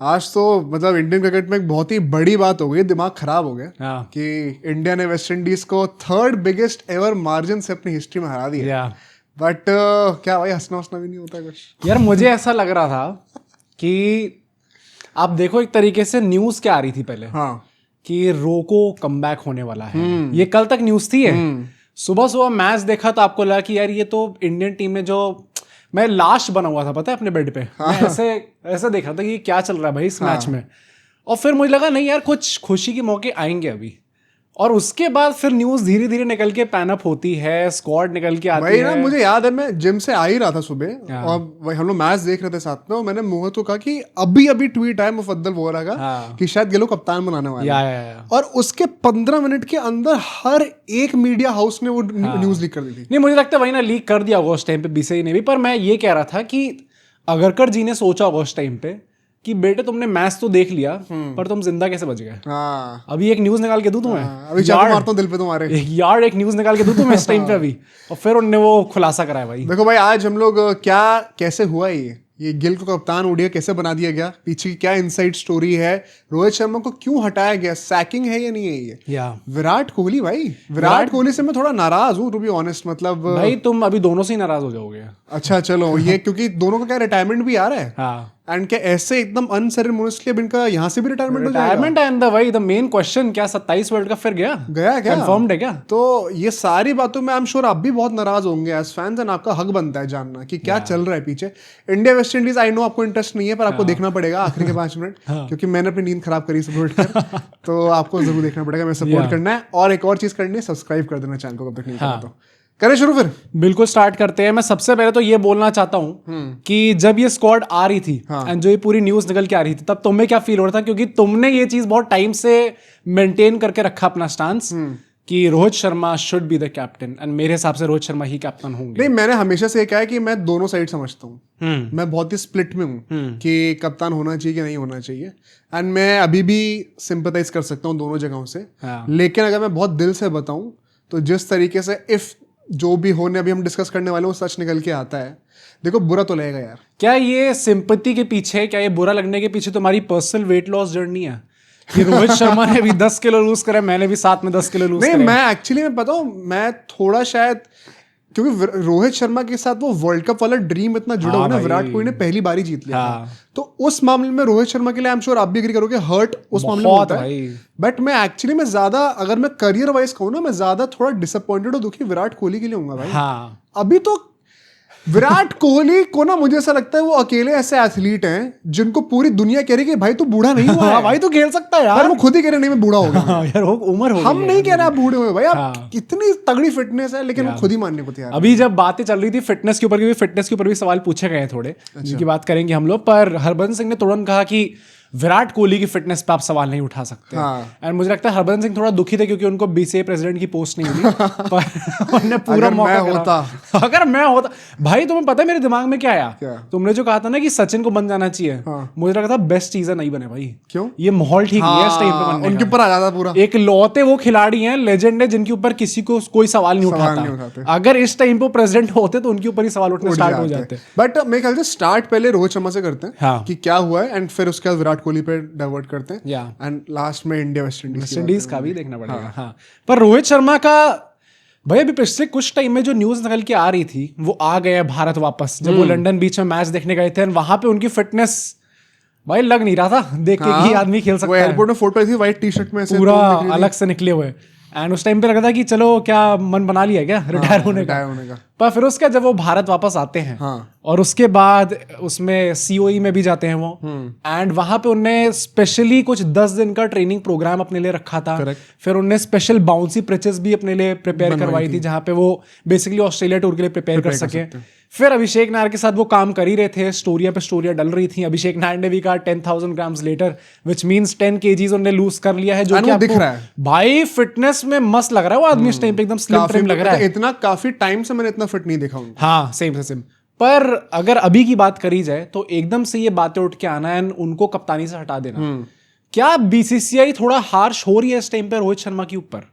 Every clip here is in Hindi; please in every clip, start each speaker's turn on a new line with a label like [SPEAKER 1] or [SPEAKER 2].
[SPEAKER 1] आज तो मतलब इंडियन क्रिकेट में एक बहुत ही बड़ी बात हो गई, दिमाग खराब हो गया
[SPEAKER 2] हाँ।
[SPEAKER 1] कि इंडिया ने वेस्ट इंडीज को थर्ड बिगेस्ट एवर मार्जिन से अपनी हिस्ट्री में हरा दिया। बट क्या भाई, हंसना हंसना भी नहीं होता कुछ।
[SPEAKER 2] यार मुझे ऐसा लग रहा था कि आप देखो, एक तरीके से न्यूज क्या आ रही थी पहले,
[SPEAKER 1] हाँ
[SPEAKER 2] कि रोको कमबैक होने वाला है। ये कल तक न्यूज थी है। सुबह सुबह मैच देखा तो आपको लगा कि यार ये तो इंडियन टीम ने जो, मैं लास्ट बना हुआ था पता है अपने बेड पे। मैं ऐसे ऐसे देख रहा था कि क्या चल रहा है भाई इस मैच में। और फिर मुझे लगा नहीं यार, कुछ खुशी के मौके आएंगे अभी। और उसके बाद फिर न्यूज धीरे धीरे निकल के पैन अप होती है, स्क्वाड निकल के आती
[SPEAKER 1] भाई
[SPEAKER 2] है।
[SPEAKER 1] ना, मुझे याद है मैं जिम से आ ही रहा था सुबह और वही हम लोग मैच देख रहे थे साथ में, और मैंने मोहित को कहा कि अभी अभी ट्वीट आया मुफद्दल वोरा का कि शायद गिलो कप्तान बनाने वाले हैं। और उसके 15 मिनट के अंदर हर एक मीडिया हाउस ने वो न्यूज लीक कर दी थी।
[SPEAKER 2] नहीं, मुझे लगता है वही ना लीक कर दिया होगा उस टाइम पे बीसीसीआई ने भी। पर मैं ये कह रहा था कि अगरकर जी ने सोचा होगा उस टाइम पे कि बेटे तुमने मैच तो देख लिया, पर तुम जिंदा कैसे बच गए। अभी एक न्यूज निकाल के दूं तुम्हें,
[SPEAKER 1] अभी चाकू मारता हूं दिल पे तुम्हारे,
[SPEAKER 2] एक न्यूज निकाल के दूं तुम्हें इस टाइम पे अभी। और फिर उन्होंने वो खुलासा कराया भाई।
[SPEAKER 1] देखो भाई, आज हम लोग क्या कैसे हुआ ये गिल को कप्तान ओडीआई कैसे बना दिया गया, पीछे की क्या इनसाइड स्टोरी है, रोहित शर्मा को क्यों हटाया गया, सैकिंग है या नहीं है ये, विराट कोहली भाई, विराट कोहली से मैं थोड़ा नाराज हूँ टू बी ऑनेस्ट। मतलब
[SPEAKER 2] भाई तुम अभी दोनों से ही नाराज हो जाओगे।
[SPEAKER 1] अच्छा चलो, ये क्योंकि दोनों का क्या रिटायरमेंट भी आ रहा है।
[SPEAKER 2] हाँ।
[SPEAKER 1] एंड क्या ऐसे एकदम अनसेरेमोनियसली अब इनका यहाँ से भी रिटायरमेंट हो जाएगा?
[SPEAKER 2] एंड भाई द मेन क्वेश्चन, क्या 27 वर्ल्ड कप फिर गया
[SPEAKER 1] क्या
[SPEAKER 2] कंफर्म्ड है क्या?
[SPEAKER 1] तो ये सारी बातों में आई एम श्योर आप भी बहुत नाराज होंगे एज फैंस, एंड आपका हक बनता है जानना कि क्या चल रहा है पीछे। India West Indies, I know आपको इंटरेस्ट नहीं है, पर आपको देखना पड़ेगा आखिरी के 5 मिनट, क्योंकि मैंने अपनी नींद खराब करी सपोर्ट कर, तो आपको जरूर देखना पड़ेगा, मैं सपोर्ट करना है। और एक और चीज करनी है, सब्सक्राइब कर देना चैनल को कब तक नहीं करा तो। करें शुरू फिर?
[SPEAKER 2] बिल्कुल, स्टार्ट करते हैं। मैं सबसे पहले तो ये बोलना चाहता हूं कि जब ये स्क्वाड आ रही थी एंड जो ये पूरी न्यूज निकल के आ रही थी, तब तुम्हें क्या फील हो रहा था? क्योंकि तुमने ये चीज बहुत टाइम से मेंटेन करके रखा अपना स्टांस कि Rohit Sharma should be the captain, and मेरे हिसाब से रोहित शर्मा ही कैप्टन होंगे।
[SPEAKER 1] नहीं, मैंने हमेशा से कहा है कि मैं दोनों साइड समझता हूँ, मैं बहुत ही स्प्लिट में हूँ कि कप्तान होना चाहिए कि नहीं होना चाहिए, एंड मैं अभी भी सिंपैथाइज कर सकता हूँ दोनों जगहों से। लेकिन अगर मैं बहुत दिल से बताऊं तो जिस तरीके से इफ जो भी होने अभी हम डिस्कस करने वाले वो सच निकल के आता है, देखो बुरा तो लगेगा यार।
[SPEAKER 2] क्या ये सिंपैथी के पीछे, क्या ये बुरा लगने के पीछे तुम्हारी पर्सनल वेट लॉस जर्नी है कि रोहित शर्मा ने अभी 10 किलो लूज करा, मैंने भी साथ में 10 किलो लूज
[SPEAKER 1] नहीं, मैं एक्चुअली मैं पता हूँ, मैं थोड़ा शायद क्योंकि रोहित शर्मा के साथ वो वर्ल्ड कप वाला ड्रीम इतना जुड़ा हुआ है, विराट कोहली ने पहली बार ही जीत लिया था, तो उस मामले में रोहित शर्मा के लिए आई एम श्योर आप भी एग्री करोगे, हर्ट उस मामले में होता है। बट मैं एक्चुअली मैं ज्यादा, अगर मैं करियर वाइज कहूँ ना, मैं ज्यादा थोड़ा डिसअपॉइंटेड और दुखी विराट कोहली के लिए होऊंगा भाई। अभी तो विराट कोहली को ना, मुझे ऐसा लगता है वो अकेले ऐसे एथलीट हैं जिनको पूरी दुनिया कह रही है कि भाई तू बूढ़ा नहीं हुआ है, भाई तू खेल सकता है यार। वो खुद ही कह रहे नहीं मैं बूढ़ा हो गया यार, उम्र हो गई, हम नहीं कह रहे आप बूढ़े हुए भाई, आप कितनी तगड़ी फिटनेस है, लेकिन वो खुद ही मानने को तैयार।
[SPEAKER 2] अभी जब बातें चल रही थी फिटनेस के ऊपर, क्योंकि फिटनेस के ऊपर भी सवाल पूछे गए थोड़े, जिनकी बात करेंगे हम लोग, पर हरभजन सिंह ने तुरंत कहा कि विराट कोहली की फिटनेस पे आप सवाल नहीं उठा सकते। एंड मुझे लगता है हरभजन सिंह थोड़ा दुखी थे क्योंकि उनको बीसीसीआई प्रेसिडेंट की पोस्ट नहीं मिली, पर उन्होंने पूरा मौका होता। अगर मैं होता भाई, तुम्हें पता है मेरे दिमाग में क्या आया? तुमने जो कहा था ना कि सचिन को बन जाना चाहिए, मुझे लगा था बेस्ट चीज नहीं बने भाई। क्यों? ये माहौल ठीक नहीं है इस टाइम पे बनने का।
[SPEAKER 1] उनके ऊपर आ जाता पूरा।
[SPEAKER 2] एक लौते वो खिलाड़ी हैं, लेजेंड है, जिनके ऊपर किसी को कोई सवाल नहीं उठाता। अगर इस टाइम पे प्रेसिडेंट होते तो उनके ऊपर ही सवाल उठने स्टार्ट हो जाते।
[SPEAKER 1] बट मेरे ख्याल से स्टार्ट पहले रोहित शर्मा से करते हैं कि क्या हुआ है, एंड फिर उसके बाद विराट कोहली पे डाइवर्ट करते हैं, एंड लास्ट में इंडिया वेस्ट इंडीज
[SPEAKER 2] का भी देखना पड़ेगा। हाँ। पर रोहित शर्मा का भाई अभी पिछले कुछ टाइम में जो न्यूज निकल के आ रही थी, वो आ गया भारत वापस। जब वो लंदन बीच में मैच देखने गए थे, वहां पे उनकी फिटनेस भाई लग नहीं रहा था देख के कि आदमी खेल सकता है।
[SPEAKER 1] एयरपोर्ट में फोटो आई थी व्हाइट टी शर्ट में,
[SPEAKER 2] पूरा अलग से निकले हुए, एंड उस टाइम पे लगा था कि चलो क्या मन बना लिया क्या रिटायर होने का। पर फिर उसके जब वो भारत वापस आते हैं, और उसके बाद उसमें सीओई में भी जाते हैं वो, एंड वहां पे उनने स्पेशली कुछ 10 दिन का ट्रेनिंग प्रोग्राम अपने लिए रखा था। फिर उनने स्पेशल बाउंसी पिचेस भी अपने लिए प्रिपेयर करवाई थी, जहां पे वो बेसिकली ऑस्ट्रेलिया टूर के लिए प्रिपेयर कर सके। फिर अभिषेक नायर के साथ वो काम कर ही रहे थे, स्टोरिया पे स्टोरिया डल रही थी। अभिषेक नायर ने भी कहा 10,000 grams later, which means 10 kgs उन्होंने लूज कर लिया है, जो कि
[SPEAKER 1] दिख रहा है
[SPEAKER 2] भाई फिटनेस में मस्त लग रहा है वो आदमी इस टाइम पे, एकदम स्लिम ट्रिम लग रहा है।
[SPEAKER 1] इतना काफी टाइम से मैंने इतना फिट नहीं देखा हूं।
[SPEAKER 2] हाँ, सेम। पर अगर अभी की बात करी जाए तो एकदम से ये बातें उठ के आना है, उनको कप्तानी से हटा देना, क्या बीसीसीआई थोड़ा हार्श हो रही है इस टाइम पे रोहित शर्मा के ऊपर?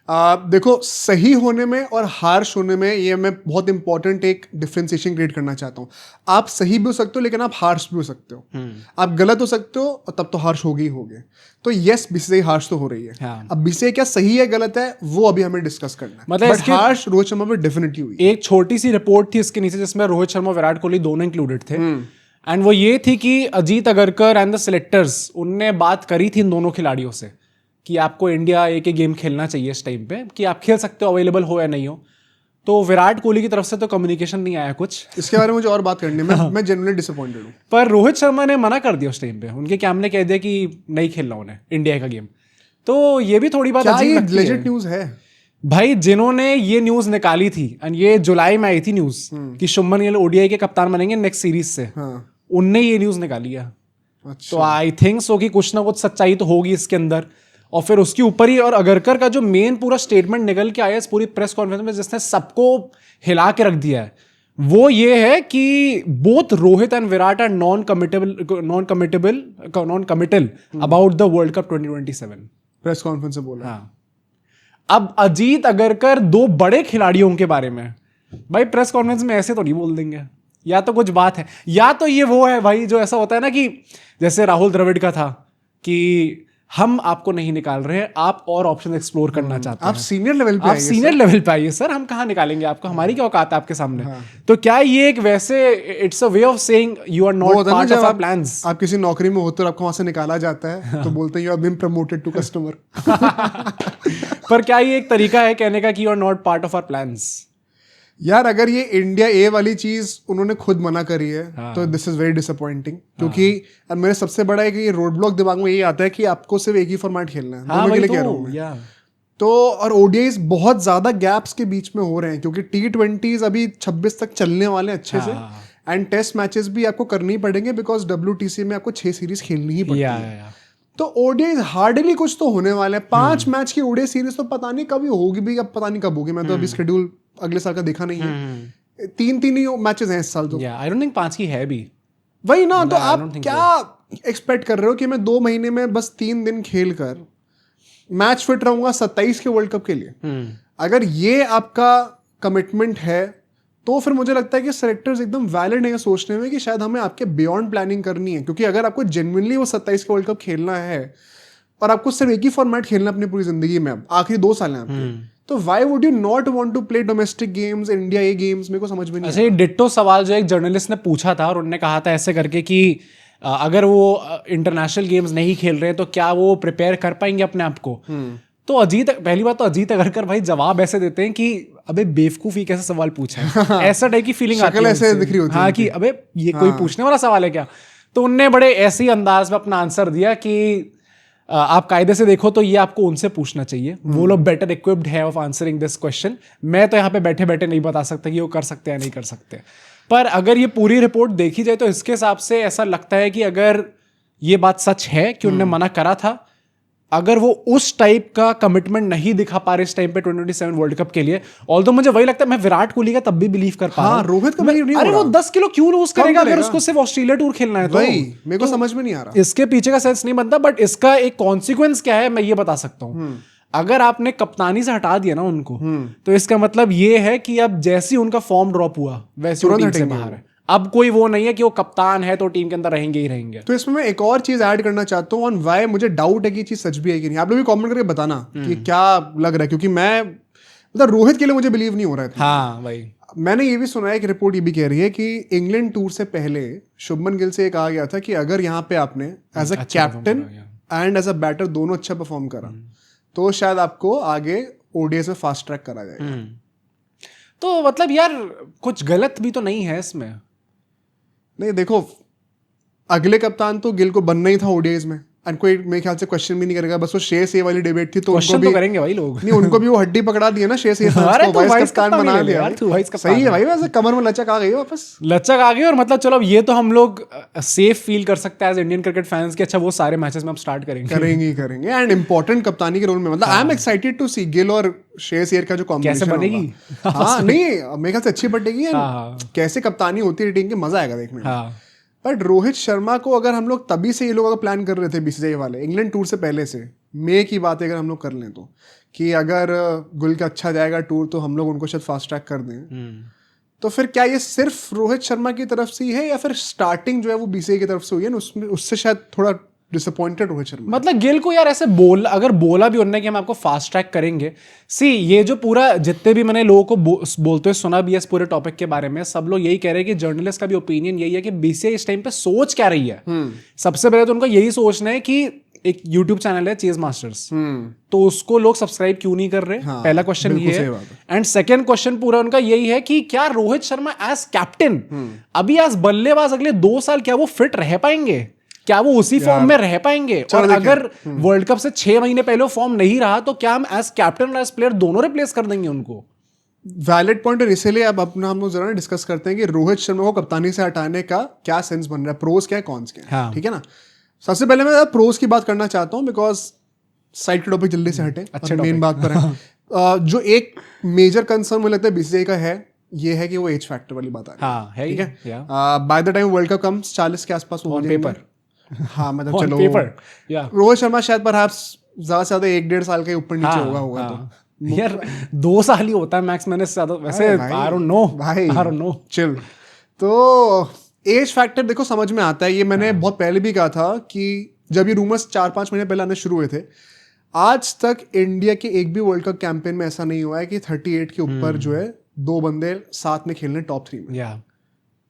[SPEAKER 1] देखो, सही होने में और हार्श होने में ये मैं बहुत इंपॉर्टेंट एक डिफ्रेंसिएशन क्रिएट करना चाहता हूँ। आप सही भी हो सकते हो लेकिन आप हार्श भी हो सकते हो। आप गलत हो सकते हो और तब तो हार्श होगे ही होगे। तो यस, बीसीसीआई हार्श तो हो रही है।
[SPEAKER 2] हाँ।
[SPEAKER 1] अब बीसीसीआई क्या सही है गलत है वो अभी हमें डिस्कस करना है।
[SPEAKER 2] मतलब
[SPEAKER 1] बट हार्श रोहित शर्मा पे डेफिनेटली हुई।
[SPEAKER 2] एक छोटी सी रिपोर्ट थी इसके नीचे जिसमें रोहित शर्मा विराट कोहली दोनों इंक्लूडेड थे, एंड वो ये थी कि Ajit Agarkar and the selectors उनने बात करी थी इन दोनों खिलाड़ियों से कि आपको इंडिया एक गेम खेलना चाहिए इस टाइम पे, कि आप खेल सकते हो, अवेलेबल हो या नहीं हो। तो विराट कोहली की तरफ से तो कम्युनिकेशन नहीं आया कुछ।
[SPEAKER 1] इसके बारे में मुझे और बात करनी है। मैं जेन्युइनली डिसअपॉइंटेड हूँ।
[SPEAKER 2] पर रोहित शर्मा ने मना कर दिया उस टाइम पे, उनके कैंप ने कह दिया कि नहीं खेलना उन्हें इंडिया का गेम। तो ये भी थोड़ी बात अजीब लगती है।
[SPEAKER 1] लेजिट न्यूज़ है
[SPEAKER 2] भाई, जिन्होंने ये न्यूज निकाली थी, एंड ये जुलाई में आई थी न्यूज कि शुभमन गिल ओडीआई के कप्तान बनेंगे नेक्स्ट सीरीज से, उनने ये न्यूज निकाली है। तो आई थिंक सो कि कुछ ना कुछ सच्चाई तो होगी इसके अंदर। और फिर उसके ऊपर ही, और अगरकर का जो मेन पूरा स्टेटमेंट निकल के आया इस पूरी प्रेस कॉन्फ्रेंस में जिसने सबको हिला के रख दिया है, वो ये है कि both Rohit and Virat are noncommittal about the world cup 2027।
[SPEAKER 1] Press conference से बोला।
[SPEAKER 2] हाँ। अब अजीत अगरकर दो बड़े खिलाड़ियों के बारे में भाई प्रेस कॉन्फ्रेंस में ऐसे तो नहीं बोल देंगे। या तो कुछ बात है, या तो ये वो है भाई जो ऐसा होता है ना कि जैसे राहुल द्रविड़ का था कि हम आपको नहीं निकाल रहे हैं, आप और ऑप्शन एक्सप्लोर करना चाहते हैं।
[SPEAKER 1] आप सीनियर लेवल पे
[SPEAKER 2] आप सीनियर लेवल पे आइए सर, हम कहाँ निकालेंगे आपको, हमारी क्या औकात है आपके सामने। तो क्या ये एक वैसे it's a way of saying you are not part of our plans.
[SPEAKER 1] आप किसी नौकरी में होते और आपको वहां से निकाला जाता है तो बोलते हैं you have been promoted to customer.
[SPEAKER 2] पर क्या ये एक तरीका है कहने का कि you are not part of our plans?
[SPEAKER 1] यार अगर ये इंडिया ए वाली चीज उन्होंने खुद मना करी है तो दिस इज वेरी डिसअपॉइंटिंग। क्योंकि मेरे सबसे बड़ा है कि ये रोड ब्लॉक दिमाग में ये आता है कि आपको सिर्फ एक ही फॉर्मेट खेलना है। दोनों के लिए कह रहा हूँ मैं। तो और ओडीआईज बहुत ज्यादा गैप्स के बीच में हो रहे हैं क्योंकि T20s अभी 26 तक चलने वाले हैं अच्छे से, एंड टेस्ट मैचेस भी आपको करने ही पड़ेंगे बिकॉज WTC में आपको 6 सीरीज खेलनी ही पड़ती है। तो ओडीआईज हार्डली कुछ तो होने वाले हैं। 5 मैच की ओडीआई सीरीज तो पता नहीं कभी होगी भी, अब पता नहीं कब होगी। मैं तो अभी शेड्यूल अगले साल का देखा नहीं है। 3 ही मैचेस हैं इस साल तो।
[SPEAKER 2] आई डोंट थिंक 5 की है भी।
[SPEAKER 1] वही ना, तो आप क्या एक्सपेक्ट कर रहे हो कि मैं 2 महीने में बस 3 दिन खेल कर मैच फिट रहूंगा 27 के वर्ल्ड कप के लिए? अगर ये आपका कमिटमेंट है तो फिर मुझे लगता है कि सेलेक्टर्स एकदम वैलिड नहीं है सोचने में कि शायद हमें आपके बियॉन्ड प्लानिंग करनी है। क्योंकि अगर आपको जेन्युइनली वो 27 के वर्ल्ड कप खेलना है और आपको सिर्फ एक ही फॉर्मेट खेलना अपनी पूरी जिंदगी में, अब आखिरी 2 साल हैं आपके, तो why would you not want to play domestic games, India A games? मेरे को समझ में नहीं।
[SPEAKER 2] ऐसे डिट्टो सवाल जो एक जर्नलिस्ट ने पूछा था और उन्होंने कहा था ऐसे करके कि अगर वो इंटरनेशनल गेम्स नहीं खेल रहे तो क्या वो प्रिपेयर कर पाएंगे अपने आप को? तो पहली बात तो अजीत अगरकर भाई जवाब ऐसे देते हैं कि अबे बेवकूफी कैसे सवाल पूछा है। ऐसा टाइप की फीलिंग आती है,
[SPEAKER 1] ऐसे दिख रही होती है।
[SPEAKER 2] हाँ कि अबे ये कोई पूछने वाला सवाल है क्या? तो उनने बड़े ऐसे ही अंदाज में अपना आंसर दिया कि आप कायदे से देखो तो ये आपको उनसे पूछना चाहिए, वो लोग बेटर इक्विप्ड है ऑफ आंसरिंग दिस क्वेश्चन। मैं तो यहाँ पे बैठे बैठे नहीं बता सकता कि वो कर सकते हैं या नहीं कर सकते। पर अगर ये पूरी रिपोर्ट देखी जाए तो इसके हिसाब से ऐसा लगता है कि अगर ये बात सच है कि उन्होंने मना करा था, अगर वो उस टाइप का कमिटमेंट नहीं दिखा पा रहे इस टाइम पे 2027 वर्ल्ड कप के लिए, ऑल्दो मुझे वही लगता है मैं विराट कोहली का तब भी बिलीव कर पा रहा हूं।
[SPEAKER 1] रोहित का नहीं।
[SPEAKER 2] अरे वो 10 किलो क्यों लूज करेगा अगर उसको सिर्फ ऑस्ट्रेलिया टूर खेलना है? तो
[SPEAKER 1] मेरे को समझ में नहीं आ रहा
[SPEAKER 2] इसके पीछे का सेंस नहीं बनता। बट इसका एक कॉन्सिक्वेंस क्या है मैं ये बता सकता हूँ। अगर आपने कप्तानी से हटा दिया ना उनको, तो इसका मतलब ये है कि अब जैसे उनका फॉर्म ड्रॉप हुआ वैसे वो टीम से बाहर है। अब कोई वो नहीं है कि वो कप्तान है तो टीम के अंदर रहेंगे ही रहेंगे।
[SPEAKER 1] तो इसमें मैं एक और चीज ऐड करना चाहता हूँ ऑन व्हाई मुझे डाउट है कि चीज सच भी है कि नहीं। आप लोग भी कमेंट करके बताना कि क्या लग रहा है, क्योंकि मैं मतलब रोहित के लिए मुझे बिलीव नहीं हो रहा है।
[SPEAKER 2] हाँ भाई,
[SPEAKER 1] मैंने ये भी सुना है कि रिपोर्ट ये भी कह रही है कि इंग्लैंड टूर से पहले शुभमन गिल से कहा गया था कि अगर यहाँ पे आपने as a captain and as a batter दोनों अच्छा परफॉर्म करा तो शायद आपको आगे ओडीआई में फास्ट ट्रैक करा जाएगा।
[SPEAKER 2] तो मतलब यार कुछ गलत भी तो नहीं है इसमें।
[SPEAKER 1] नहीं देखो, अगले कप्तान तो गिल को बनना ही था ओडीआईज में, एंड कोई मेरे ख्याल से क्वेश्चन भी नहीं करेगा। बस वो शेष ए वाली डिबेट थी तो उनको भी
[SPEAKER 2] तो करेंगे भाई लोग।
[SPEAKER 1] नहीं, उनको भी वो हड्डी पकड़ा दी है ना शेष ए को, वाइस कप्तान बना दिया। सही है भाई, वैसे कमर में लचक आ गई वापस।
[SPEAKER 2] लचक आ गई और मतलब चलो ये तो हम लोग सेफ फील कर सकते हैं एज इंडियन क्रिकेट फैंस कि अच्छा वो सारे मैचेस में हम स्टार्ट करेंगे
[SPEAKER 1] एंड इंपॉर्टेंट कप्तानी के रोल में। मतलब आई एम एक्साइटेड टू सी गिल और शेष एयर का जो कॉम्बिनेशन
[SPEAKER 2] कैसे बनेगी।
[SPEAKER 1] हाँ नहीं, मेरे ख्याल से अच्छी बनेगी। कैसे कप्तानी होती है टीम की, मजा आएगा देखने में। बट रोहित शर्मा को अगर हम लोग तभी से ये लोग अगर प्लान कर रहे थे बीसीसीआई वाले इंग्लैंड टूर से पहले से, मई की बात अगर हम लोग कर लें तो, कि अगर गुल का अच्छा जाएगा टूर तो हम लोग उनको शायद फास्ट ट्रैक कर दें, तो फिर क्या ये सिर्फ रोहित शर्मा की तरफ से ही है या फिर स्टार्टिंग जो है वो बीसीसीआई की तरफ से हुई है ना, उसमें उससे शायद थोड़ा डिसअपॉइंटेड रोहित शर्मा?
[SPEAKER 2] मतलब गिल को यार ऐसे अगर बोला भी उन्होंने कि हम आपको फास्ट ट्रैक करेंगे, ये जो पूरा जितने भी मैंने लोगों को बोलते हुए सुना भी है इस पूरे टॉपिक के बारे में, सब लोग यही कह रहे हैं कि जर्नलिस्ट का भी ओपिनियन यही है कि बीसीसीआई इस टाइम पे सोच क्या रही है। सबसे पहले तो उनको यही सोचना है कि एक यूट्यूब चैनल है चेज मास्टर्स, तो उसको लोग सब्सक्राइब क्यों नहीं कर रहे? पहला क्वेश्चन ये है। एंड सेकंड क्वेश्चन पूरा उनका यही है कि क्या रोहित शर्मा एज कैप्टन अभी एज बल्लेबाज अगले 2 साल क्या वो फिट रह पाएंगे? क्या वो उसी फॉर्म में रह पाएंगे? और अगर वर्ल्ड कप से 6 महीने पहले फॉर्म नहीं रहा तो क्या हम एज कैप्टन और एज प्लेयर दोनों रिप्लेस कर देंगे उनको?
[SPEAKER 1] वैलिड पॉइंट है, इसीलिए अब अपना हम लोग जरा डिस्कस करते हैं कि रोहित शर्मा को कप्तानी से हटाने का क्या सेंस बन रहा है, प्रोज क्या है, कॉन्स क्या है, ठीक है ना। सबसे पहले मैं प्रोज की बात करना चाहता हूँ, बिकॉज साइड के टॉपिक जल्दी से हटे, अच्छा मेन बात पर है। जो एक मेजर कंसर्न मुझे लगता है बीसीसीआई का है, ये है कि वो एज फैक्टर वाली बात आ रही है, ठीक है। By the time world cup comes 40 के आसपास हो
[SPEAKER 2] पेपर,
[SPEAKER 1] हाँ मतलब चलो रोहित शर्मा शायद परहैप्स ज्यादा से ज्यादा 1-1.5 साल के ऊपर नीचे होगा तो
[SPEAKER 2] यार 2 साल ही होता है मैक्स, मैंने ज्यादा वैसे आई डोंट नो
[SPEAKER 1] चिल। तो एज फैक्टर देखो समझ में आता है, ये मैंने बहुत पहले भी कहा था कि जब ये रूमर्स 4-5 महीने पहले आने शुरू हुए थे, आज तक इंडिया के एक भी वर्ल्ड कप कैंपेन में ऐसा नहीं हुआ है कि 38 के ऊपर जो है 2 बंदे साथ में खेलने टॉप 3 में,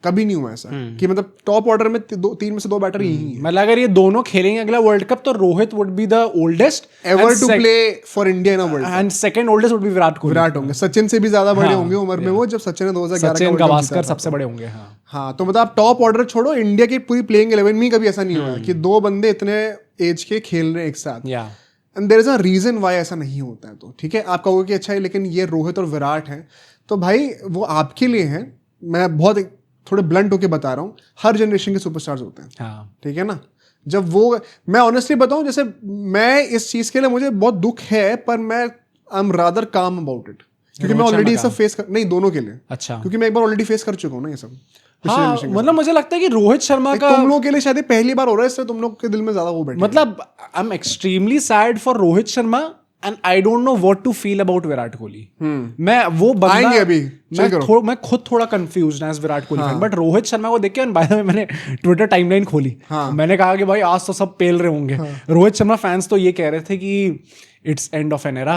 [SPEAKER 1] कभी नहीं हुआ ऐसा कि मतलब टॉप ऑर्डर में 3 में से 2 बैटर यही है।
[SPEAKER 2] मतलब अगर ये दोनों खेलेंगे अगला वर्ल्ड कप तो Rohit would be the oldest
[SPEAKER 1] ever to play for India in a world cup,
[SPEAKER 2] and second oldest would be Virat
[SPEAKER 1] होंगे। सचिन से भी ज्यादा बड़े होंगे उम्र में वो, जब सचिन ने 2011
[SPEAKER 2] सचिन गावस्कर सबसे बड़े होंगे।
[SPEAKER 1] हाँ तो मतलब आप टॉप ऑर्डर छोड़ो, इंडिया की पूरी प्लेइंग 11 में कभी ऐसा नहीं हुआ कि 2 बंदे इतने एज के खेल रहे हैं एक साथ, and there is a reason why ऐसा नहीं होता है। तो ठीक है आप कहोगे कि अच्छा है लेकिन ये रोहित और विराट हैं, तो भाई वो आपके लिए हैं, मैं बहुत थोड़े ब्लंट होके बता रहा हूँ, हर जनरेशन के सुपरस्टार्स होते हैं, ठीक है ना। जब वो मैं ऑनेस्टली बताऊं, जैसे मैं इस चीज के लिए मुझे बहुत दुख है, पर मैं आई एम रादर काम अबाउट इट, क्योंकि मैं ऑलरेडी सब फेस कर, नहीं दोनों के लिए, अच्छा क्योंकि मैं एक बार ऑलरेडी फेस कर चुका हूँ ना ये सब।
[SPEAKER 2] हाँ, मतलब मुझे लगता है कि रोहित शर्मा का
[SPEAKER 1] तुम लोगों के लिए शायद पहली बार हो रहा है, इसलिए तुम लोग के दिल में ज्यादा वो बैठे।
[SPEAKER 2] मतलब I am extremely sad for Rohit Sharma and I don't know what to feel about Virat Kohli. मैं वो बंदा
[SPEAKER 1] अभी
[SPEAKER 2] मैं खुद थोड़ा कंफ्यूज है as Virat Kohli fan, but Rohit Sharma को देख के बाय द वे मैंने ट्विटर टाइमलाइन खोली, मैंने कहा कि भाई आज तो सब पेल रहे होंगे। रोहित शर्मा फैंस तो ये कह रहे थे कि it's end of an era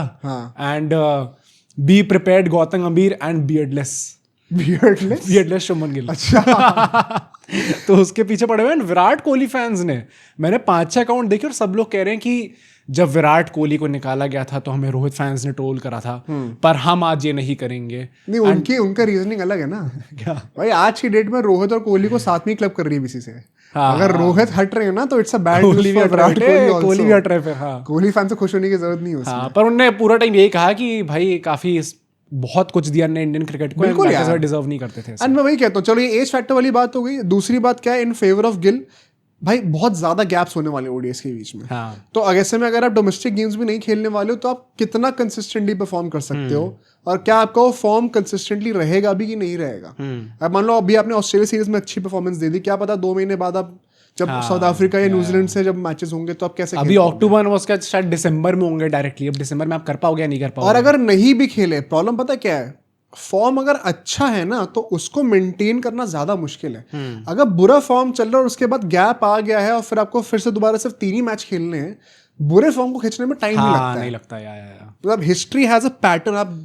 [SPEAKER 2] and be prepared Gautam गंभीर एंड बियर्डलेस शुभमन गिल।
[SPEAKER 1] अच्छा
[SPEAKER 2] तो उसके पीछे पड़े हुए विराट कोहली फैंस ने, मैंने 5-6 अकाउंट देखे और सब लोग कह रहे हैं कि जब विराट कोहली को निकाला गया था तो हमें रोहित फैंस ने ट्रोल करा था, पर हम आज ये नहीं करेंगे।
[SPEAKER 1] नहीं उनका रीजनिंग अलग है ना। क्या भाई आज की डेट में रोहित और कोहली को साथ में क्लब कर रही है बीसी से। अगर रोहित हट रहे हैं ना तो it's a bad news for Virat
[SPEAKER 2] Kohli भी हट रहे हैं।
[SPEAKER 1] कोहली फैंस से खुश होने की जरूरत नहीं है उसमें।
[SPEAKER 2] पर उन्होंने पूरा टाइम यही कहा कि भाई काफी बहुत कुछ दिया ने इंडियन क्रिकेट को,
[SPEAKER 1] बिल्कुल यार
[SPEAKER 2] डिजर्व नहीं करते थे।
[SPEAKER 1] एंड मैं वही कहता हूँ, चलो ये एज फैक्टर वाली बात हो गई। दूसरी बात क्या है इन फेवर ऑफ गिल, भाई बहुत ज्यादा गैप्स होने वाले ओडीएस के बीच में। तो ऐसे में अगर आप डोमेस्टिक गेम्स भी नहीं खेलने वाले हो तो आप कितना कंसिस्टेंटली परफॉर्म कर सकते हो, और क्या आपका वो फॉर्म कंसिस्टेंटली रहेगा भी कि नहीं रहेगा। अब मान लो अभी आपने ऑस्ट्रेलिया सीरीज में अच्छी परफॉर्मेंस दे दी, क्या पता 2 महीने बाद आप जब साउथ अफ्रीका या न्यूजीलैंड से जब मैचेस होंगे तो आप कैसे,
[SPEAKER 2] अभी अक्टूबर में उसका शायद दिसंबर में होंगे डायरेक्टली, अब दिसंबर में आप कर पाओगे या नहीं कर पाओगे।
[SPEAKER 1] और अगर नहीं भी खेले, प्रॉब्लम पता क्या है, फॉर्म अगर अच्छा है ना तो उसको मेंटेन करना ज्यादा मुश्किल है। अगर बुरा फॉर्म चल रहा है और उसके बाद गैप आ गया है और फिर आपको फिर से दोबारा सिर्फ 3 ही मैच खेलने हैं, बुरे फॉर्म को खींचने में टाइम नहीं लगता
[SPEAKER 2] या।
[SPEAKER 1] मतलब हिस्ट्री हैज अ पैटर्न। आप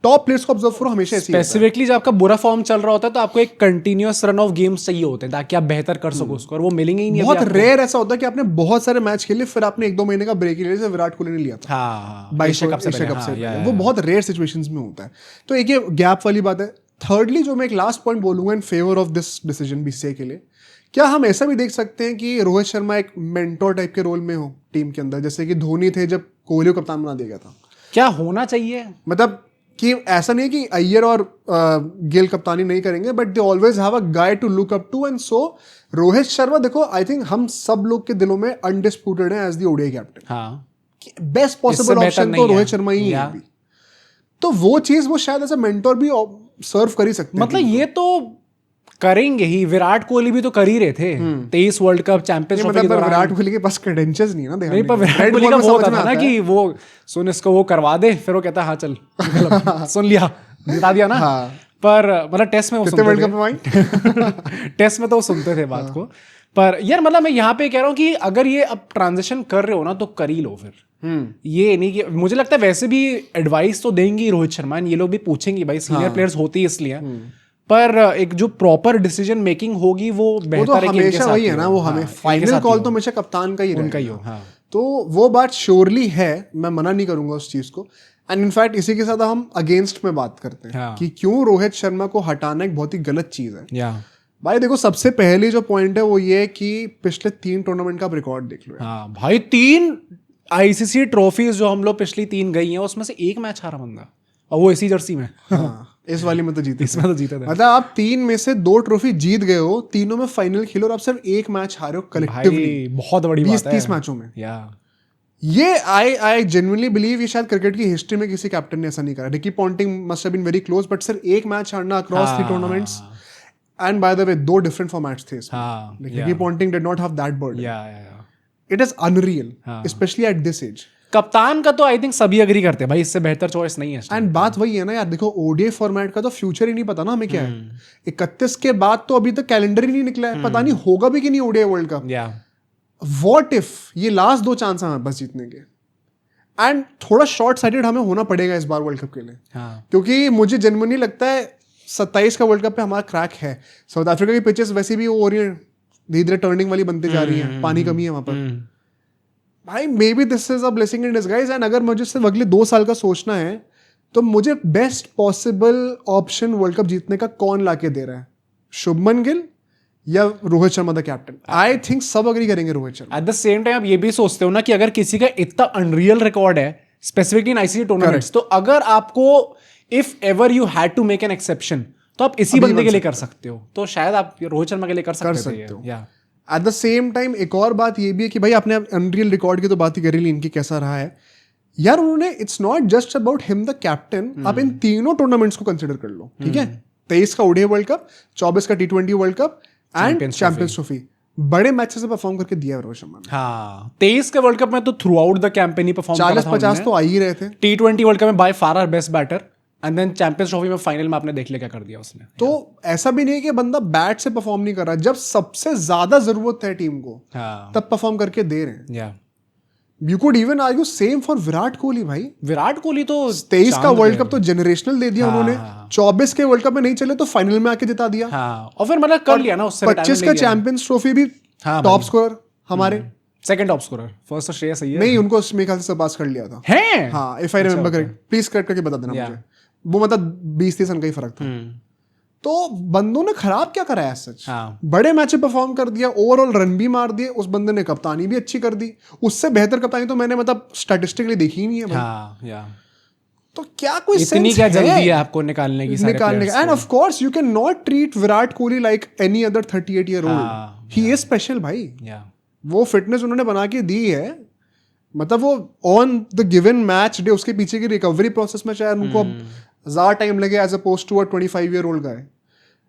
[SPEAKER 1] टॉप प्लेयर्स को ऑब्जर्व करो, हमेशा ऐसे
[SPEAKER 2] स्पेसिफिकली जब आपका बुरा फॉर्म चल रहा होता है तो आपको एक कंटिन्यूअस रन ऑफ गेम्स चाहिए होते हैं ताकि आप बेहतर कर सको उसको, और वो मिलेंगे ही नहीं।
[SPEAKER 1] बहुत रेयर ऐसा होता है कि आपने बहुत सारे मैच खेले फिर आपने 1-2 महीने का ब्रेक लिया, जैसे विराट कोहली ने लिया था 22 कप से। वो बहुत रेयर सिचुएशंस में होता है। तो एक ये गैप वाली बात है। थर्डली जो मैं एक लास्ट पॉइंट बोलूंगा in favour of this decision BCCI के लिए, क्या हम ऐसा भी देख सकते हैं कि रोहित शर्मा एक मेंटोर टाइप के रोल में हो टीम के अंदर, जैसे कि धोनी थे जब कोहली को कप्तान बना दिया गया था?
[SPEAKER 2] क्या होना चाहिए,
[SPEAKER 1] मतलब कि ऐसा नहीं कि अय्यर और गिल कप्तानी नहीं करेंगे, but they always have a guy to look up to. And so Rohit Sharma, देखो आई थिंक हम सब लोग के दिलों में अनडिस्प्यूटेड है as the ODI captain. Best possible option तो रोहित शर्मा ही है अभी। तो वो चीज वो शायद ऐसा मेंटोर भी सर्व कर ही सकते हैं।
[SPEAKER 2] मतलब ये तो करेंगे ही, विराट कोहली भी तो कर ही रहे थे 23 वर्ल्ड कप चैंपियंस
[SPEAKER 1] मतलब विराट कोहली के पास क्रेडेंशियल्स नहीं है ना,
[SPEAKER 2] नहीं, पर विराट कोहली का वो होता था ना कि वो सुन इसको वो करवा दे, फिर वो कहता हाँ चल सुन लिया, जिता दिया ना। पर मतलब टेस्ट में वो सुनते थे टेस्ट में तो वो सुनते थे बात को। पर यार मतलब मैं यहाँ पे कह रहा हूँ कि अगर ये अब ट्रांजिशन कर रहे हो ना तो कर ही लो फिर। ये नहीं कि मुझे लगता है वैसे भी एडवाइस तो देंगी रोहित शर्मा, ये लोग भी पूछेंगे भाई, सीनियर प्लेयर्स होती है इसलिए, पर एक जो प्रॉपर डिसीजन मेकिंग होगी वो बेहतर है कि
[SPEAKER 1] हमेशा वही है ना, वो हमें फाइनल कॉल तो हमेशा कप्तान का ही
[SPEAKER 2] उनका ही हो।
[SPEAKER 1] तो वो बात श्योरली है, मैं मना नहीं करूंगा उस चीज को। एंड इनफैक्ट इसी के साथ हम अगेंस्ट में बात करते हैं कि क्यों रोहित शर्मा को हटाना एक बहुत ही गलत चीज है। भाई देखो, सबसे पहले जो पॉइंट है वो ये है कि पिछले 3 टूर्नामेंट का रिकॉर्ड देख लो।
[SPEAKER 2] हाँ भाई, 3 आईसीसी ट्रॉफीज जो हम लोग पिछली 3 गई हैं उसमें से 1 मैच हारा बंदा, और वो इसी जर्सी में।
[SPEAKER 1] इस वाली में तो जीते,
[SPEAKER 2] इसमें तो जीते थे।
[SPEAKER 1] मतलब आप 3 में से 2 ट्रॉफी जीत गए हो, तीनों में फाइनल खेलो और आप सिर्फ 1 मैच हारे हो कलेक्टिवली,
[SPEAKER 2] बहुत बड़ी बात है
[SPEAKER 1] 20-30 मैचों में। ये आई जेन्युइनली बिलीव ये शायद क्रिकेट की हिस्ट्री में किसी कैप्टन ने ऐसा नहीं करा। Ricky Ponting must have been very close, but सिर्फ 1 मैच हारना across 3 tournaments. And by the way 2 different formats थे इसमें। Ricky Ponting did not have that burden. It is unreal, specially at this age.
[SPEAKER 2] कप्तान का तो आई थिंक सभी एग्री करते हैं भाई, इससे बेहतर चॉइस नहीं है।
[SPEAKER 1] एंड बात वही है ना यार, देखो ओडीआई फॉर्मेट का तो फ्यूचर ही नहीं पता ना हमें क्या है। 31 के बाद तो अभी तक कैलेंडर ही नहीं निकला है, पता नहीं होगा भी कि नहीं ODI world cup. What if ये लास्ट 2 चांस हैं बस जीतने के। एंड थोड़ा शॉर्ट साइटेड हमें होना पड़ेगा इस बार वर्ल्ड कप के लिए, क्योंकि मुझे जेन्युइनली लगता है 27 का वर्ल्ड कप पे हमारा क्रैक है। साउथ अफ्रीका की पिचेस वैसे भी वो हो रही है, धीरे धीरे टर्निंग वाली बनती जा रही है, पानी कमी है वहां पर। भाई may be this is a blessing in disguise. And अगर मुझे सिर्फ अगले 2 साल का सोचना है तो मुझे best possible option world cup जीतने का कौन लाके दे रहा है, शुभमन गिल या Rohit Sharma the captain. I think सब अग्री करेंगे Rohit Sharma.
[SPEAKER 2] At the same time आप ये भी सोचते हो ना कि अगर किसी का इतना अनरियल रिकॉर्ड है स्पेसिफिकली इन आईसीसी टूर्नामेंट्स, तो अगर आपको if ever you had to make an exception तो आप इसी बंदे के लिए कर सकते हो, तो शायद आप रोहित शर्मा के लिए कर सकते हो।
[SPEAKER 1] एट द सेम टाइम एक और बात ये भी है कि भाई आपने अनरियल रिकॉर्ड की तो बात ही करी ली, इनकी कैसा रहा है यार। उन्होंने it's not just about him the captain, आप इन तीनों टूर्नामेंट्स को कंसिडर कर लो, ठीक है। 23 का ओडीआई वर्ल्ड कप, 24 का T20 world cup and champions trophy, बड़े मैचेस से परफॉर्म करके दिया रोहित शर्मा ने।
[SPEAKER 2] हाँ, 23 के वर्ल्ड कप में तो through out the campaign he perform कर रहा था।
[SPEAKER 1] 40-50 तो आ ही रहे थे।
[SPEAKER 2] T20 वर्ल्ड कप में by far our best batter, and then champions trophy में फाइनल में आपने देख लिया क्या कर दिया उसने।
[SPEAKER 1] तो ऐसा भी नहीं है कि बंदा बैट से परफॉर्म नहीं कर रहा, जब सबसे ज्यादा जरूरत है टीम को तब परफॉर्म करके दे रहे हैं। You could even argue same for Virat Kohli. भाई विराट कोहली तो 23 का वर्ल्ड कप तो जनरेशनल दे दिया उन्होंने, 24 के वर्ल्ड कप में नहीं चले तो फाइनल में आके जिता दिया,
[SPEAKER 2] और फिर मतलब कर लिया ना उससे।
[SPEAKER 1] 25 का चैंपियंस ट्रॉफी भी टॉप स्कोरर हमारे,
[SPEAKER 2] सेकंड टॉप स्कोरर, फर्स्ट तो श्रेयस अय्यर
[SPEAKER 1] नहीं, उनको मेरे ख्याल से सरपास कर लिया था।
[SPEAKER 2] हैं?
[SPEAKER 1] हाँ, if I remember correct, please correct करके बता देना मुझे। वो मतलब 20-30 रन का ही फर्क था। तो बंदों ने खराब क्या करा है सच। बड़े मैच में परफॉर्म कर दिया, ओवरऑल रन भी मार दिए, उस बंदे ने कप्तानी भी अच्छी कर दी। उससे बेहतर कप्तानी तो मैंने मतलब स्टैटिस्टिकली देखी ही नहीं है भाई। तो क्या कोई
[SPEAKER 2] इतनी क्या जल्दी है आपको निकालने की
[SPEAKER 1] end of course you can not treat Virat Kohli like any other 38 year old. He is special भाई। वो फिटनेस उन्होंने बना के दी है, मतलब वो on the given match day उसके पीछे की रिकवरी प्रोसेस में शायद उनको अब ज्यादा टाइम लगे as opposed to a 25 year old guy,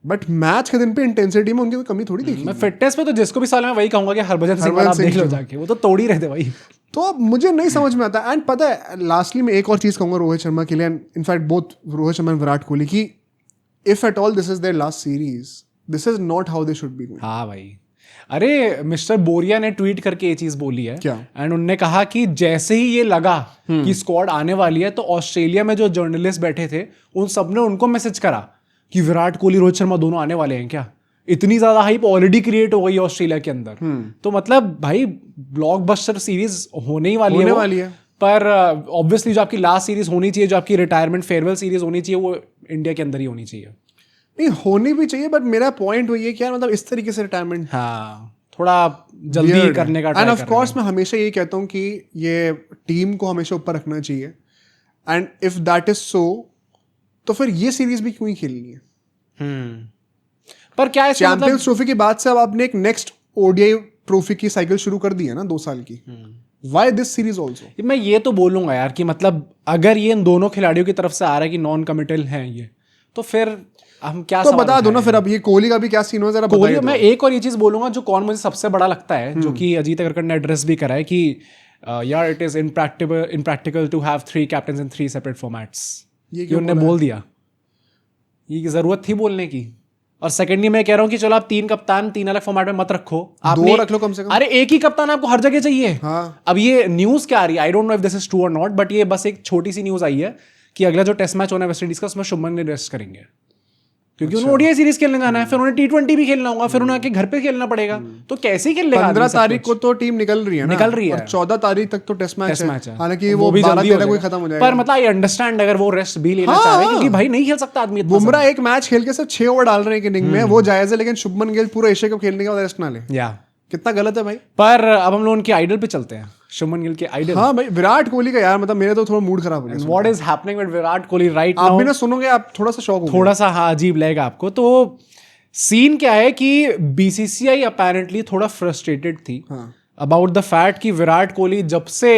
[SPEAKER 1] but match के दिन पे इंटेंसिटी में उनकी कमी थोड़ी दिखी।
[SPEAKER 2] मैं फिटनेस में तो जिसको भी साल में वही कहूंगा कि हरभजन सिंह आप देख लो जाके, वो तो तोड़ ही रहते भाई।
[SPEAKER 1] तो अब मुझे नहीं समझ में आता। एंड पता है लास्टली मैं एक और चीज कहूंगा रोहित शर्मा के लिए, in fact both Rohit Sharma and Virat Kohli की, if at all this is their last series, this is not how they should be going.
[SPEAKER 2] हाँ भाई, अरे मिस्टर बोरिया ने ट्वीट करके ये चीज बोली है
[SPEAKER 1] क्या,
[SPEAKER 2] एंड उन्होंने कहा कि जैसे ही ये लगा कि स्क्वाड आने वाली है तो ऑस्ट्रेलिया में जो जर्नलिस्ट बैठे थे उन सबने उनको मैसेज करा कि विराट कोहली रोहित शर्मा दोनों आने वाले हैं क्या। इतनी ज्यादा हाइप ऑलरेडी क्रिएट हो गई है ऑस्ट्रेलिया के अंदर। तो मतलब भाई ब्लॉकबस्टर सीरीज होने ही वाली है। पर ऑब्वियसली जो आपकी लास्ट सीरीज होनी चाहिए, जो आपकी रिटायरमेंट फेयरवेल सीरीज होनी चाहिए, वो इंडिया के अंदर ही होनी चाहिए।
[SPEAKER 1] नहीं होनी भी चाहिए, बट मेरा पॉइंट वही है कि यार मतलब इस तरीके से रिटायरमेंट
[SPEAKER 2] थोड़ा जल्दी करने का
[SPEAKER 1] एंड ऑफ कोर्स मैं हमेशा यही कहता हूँ कि ये टीम को हमेशा ऊपर रखना चाहिए। And if that is so, तो फिर ये सीरीज भी क्यों ही खेलनी है।
[SPEAKER 2] पर क्या
[SPEAKER 1] चैंपियंस ट्रॉफी के बाद से अब आपने एक नेक्स्ट ओडीआई ट्रॉफी की साइकिल शुरू कर दी है ना 2 साल की। Why this series also.
[SPEAKER 2] मैं ये तो बोलूंगा यार कि मतलब अगर ये इन दोनों खिलाड़ियों की तरफ से आ रहा है कि नॉन कमिटल हैं ये, तो फिर हम क्या
[SPEAKER 1] तो बता दो ना फिर अब ये कोहली का भी क्या सीन हो जरा
[SPEAKER 2] कोहली मैं एक और ये चीज बोलूंगा जो कौन मुझे सबसे बड़ा लगता है जो कि अजीत अगरकर ने एड्रेस भी करा है कि यार it is impractical to have 3 captains in 3 separate formats. ये उन्होंने बोल दिया, ये जरूरत थी बोलने की। और सेकेंडली मैं कह रहा हूँ कि चलो आप 3 कप्तान 3 अलग फॉर्मेट में मत रखो, आप
[SPEAKER 1] 2 रख लो कम से कम।
[SPEAKER 2] अरे एक ही कप्तान आपको हर जगह चाहिए।
[SPEAKER 1] हाँ।
[SPEAKER 2] अब ये न्यूज क्या आ रही है, आई don't know if this is true और नॉट, बट ये बस एक छोटी सी न्यूज आई है कि अगला जो टेस्ट मैच होना है वेस्टइंडीज का उसमें शुभमन गिल रेस्ट करेंगे क्योंकि उन्हें ओडीआई सीरीज खेलने जाना है, फिर उन्हें T20 भी खेलना होगा, फिर उन्हें आके घर पे खेलना पड़ेगा। तो कैसे ही खेल लेगा?
[SPEAKER 1] 15 तारीख को तो टीम निकल रही है ना,
[SPEAKER 2] निकल रही है,
[SPEAKER 1] और 14 तारीख तक तो टेस्ट मैच है। हालांकि
[SPEAKER 2] वो भी जल्दी
[SPEAKER 1] कोई खत्म हो जाएगा,
[SPEAKER 2] पर मतलब आई अंडरस्टैंड अगर वो रेस्ट भी लेना चाह रहे हैं क्योंकि भाई नहीं खेल सकता आदमी।
[SPEAKER 1] बुमराह एक मैच खेल के सिर्फ 6 ओवर डाल रहे हैं इनिंग में, वो जायज है, लेकिन शुभमन गिल पूरा एशिया कप खेलने के बाद रेस्ट ना ले, कितना गलत है भाई।
[SPEAKER 2] पर अब हम लोग उनके आइडल पे चलते हैं, शुभमन गिल के आइडल।
[SPEAKER 1] हाँ भाई, विराट कोहली का यार मतलब मेरे तो थोड़ा मूड खराब हो गया।
[SPEAKER 2] What is happening with Virat Kohli right now?
[SPEAKER 1] आप भी ना सुनोगे आप थोड़ा सा शॉक होगे,
[SPEAKER 2] थोड़ा सा हाँ अजीब लगेगा आपको। तो सीन क्या है कि बीसीसीआई अपैरेंटली थोड़ा फ्रस्ट्रेटेड थी अबाउट द फैक्ट कि विराट कोहली जब से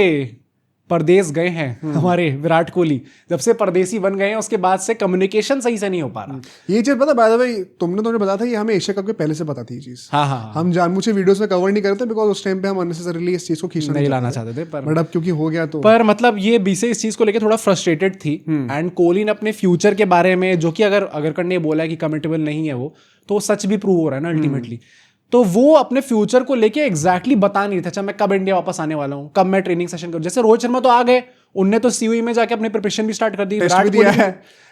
[SPEAKER 2] परदेश गए हैं, हमारे विराट कोहली जब से परदेसी बन गए हैं उसके बाद से कम्युनिकेशन सही से नहीं हो पा रहा।
[SPEAKER 1] ये चीज पता बाय द वे तुमने तो बताया था, ये हमें एशिया कप के पहले से पता थी ये चीज।
[SPEAKER 2] हाँ।
[SPEAKER 1] हम जानबूझ वीडियोस में कवर नहीं करते बिकॉज उस टाइम पे हम अननेसेसरीली इस चीज को खींचना
[SPEAKER 2] नहीं लाना चाहते थे,
[SPEAKER 1] पर अब क्योंकि हो गया तो।
[SPEAKER 2] पर मतलब ये बीसीसीआई इस चीज को लेकर थोड़ा फ्रस्ट्रेटेड थी एंड कोहली ने अपने फ्यूचर के बारे में, जो कि अगर ने बोला है कि कमिटेबल नहीं है वो, तो सच भी प्रूव हो रहा है ना अल्टीमेटली। तो वो अपने फ्यूचर को लेके एग्जैक्टली बता नहीं था, अच्छा मैं कब इंडिया वापस आने वाला हूँ, कब मैं ट्रेनिंग सेशन करूँ। जैसे रोहित शर्मा तो आ गए, उनने तो सीओई में जाके अपनी प्रिपरेशन भी स्टार्ट कर दी। विराट कोहली है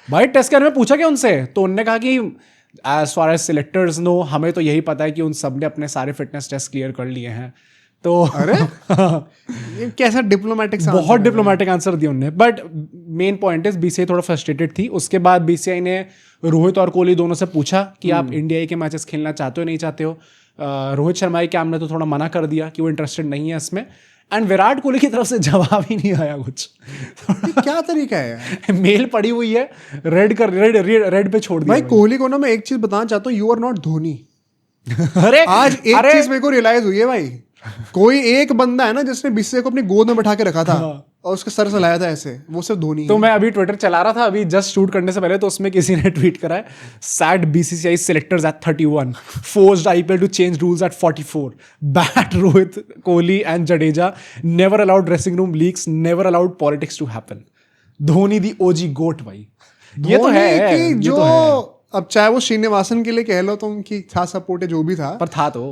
[SPEAKER 2] भाई, टेस्ट करने में पूछा क्या उनसे, तो उन्होंने कहा कि as far as selectors know, हमें तो यही पता है कि उन सब ने अपने सारे फिटनेस टेस्ट क्लियर कर लिए हैं। तो
[SPEAKER 1] अरे ये कैसा डिप्लोमेटिक,
[SPEAKER 2] बहुत डिप्लोमेटिक आंसर दिया उन्होंने। But main point is BCCI थोड़ा फ्रस्ट्रेटेड थी। उसके बाद बीसीसीआई ने रोहित और कोहली दोनों से पूछा कि आप इंडिया के मैचेस खेलना चाहते हो नहीं चाहते हो। रोहित शर्मा के कैम्प ने तो थोड़ा मना कर दिया कि वो इंटरेस्टेड नहीं है इसमें, एंड विराट कोहली की तरफ से जवाब ही नहीं आया कुछ।
[SPEAKER 1] क्या तरीका है
[SPEAKER 2] मेल पड़ी हुई है, रेड पे छोड़ दिया
[SPEAKER 1] भाई। कोहली को ना मैं एक चीज बताना चाहता हूँ, यू आर नॉट धोनी।
[SPEAKER 2] अरे
[SPEAKER 1] आज एक चीज मेरे को रियलाइज हुई है भाई, कोई एक बंदा है ना जिसने बीसीसीआई को अपनी गोद में बैठा के रखा था और उसके सर से लाया था ऐसे, वो सिर्फ धोनी।
[SPEAKER 2] तो मैं अभी ट्विटर चला रहा था अभी जस्ट शूट करने से पहले, तो उसमें किसी ने ट्वीट करा है, said BCCI selectors at 31 forced IPL to change rules at 44 but Rohit Kohli and Jadeja never allowed dressing room leaks never allowed politics to happen. Dhoni the OG goat भाई, ये तो है
[SPEAKER 1] कि जो अब चाहे वो श्रीनिवासन के लिए कह लो तुम कि था सपोर्ट है जो भी था,
[SPEAKER 2] पर था तो,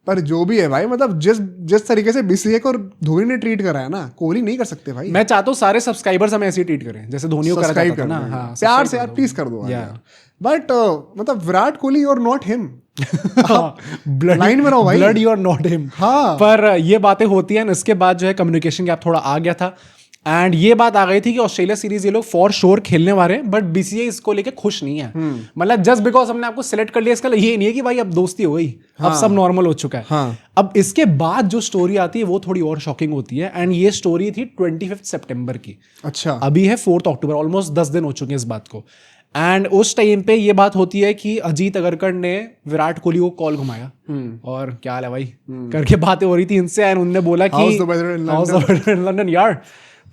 [SPEAKER 1] पर जो भी है भाई मतलब जिस तरीके से बीसीसीआई को धोनी ने ट्रीट करा है ना, कोहली नहीं कर सकते भाई।
[SPEAKER 2] मैं चाहता हूँ सारे सब्सक्राइबर्स हमें ऐसे ही ट्रीट करें जैसे धोनी को करा जाता था ना। हाँ,
[SPEAKER 1] प्यार से यार प्लीज कर दो यार। बट मतलब Virat Kohli you are not him, line में रहो भाई,
[SPEAKER 2] blood you are not him.
[SPEAKER 1] हाँ,
[SPEAKER 2] पर ये बातें होती हैं। इसके बाद जो है कम्युनिकेशन गैप थोड़ा आ गया था एंड ये बात आ गई थी कि ऑस्ट्रेलिया सीरीज ये लोग फॉर श्योर खेलने वाले हैं, बट बीसीसीआई इसको लेके खुश नहीं है। मतलब जस्ट बिकॉज हमने आपको सिलेक्ट कर लिया इसका ये नहीं है कि भाई अब दोस्ती हो गई, अब सब नॉर्मल हो चुका है। अब इसके बाद जो स्टोरी आती है वो थोड़ी और शॉकिंग होती है एंड ये स्टोरी थी 25 सितंबर की।
[SPEAKER 1] अच्छा,
[SPEAKER 2] अभी है 4 अक्टूबर, ऑलमोस्ट 10 दिन हो चुके हैं इस बात को। एंड उस टाइम पे ये बात होती है कि अजीत अगरकर ने विराट कोहली को कॉल घुमाया और क्या हाल है भाई करके बातें हो रही थी इनसे, एंड उनने बोला कि लंदन यार।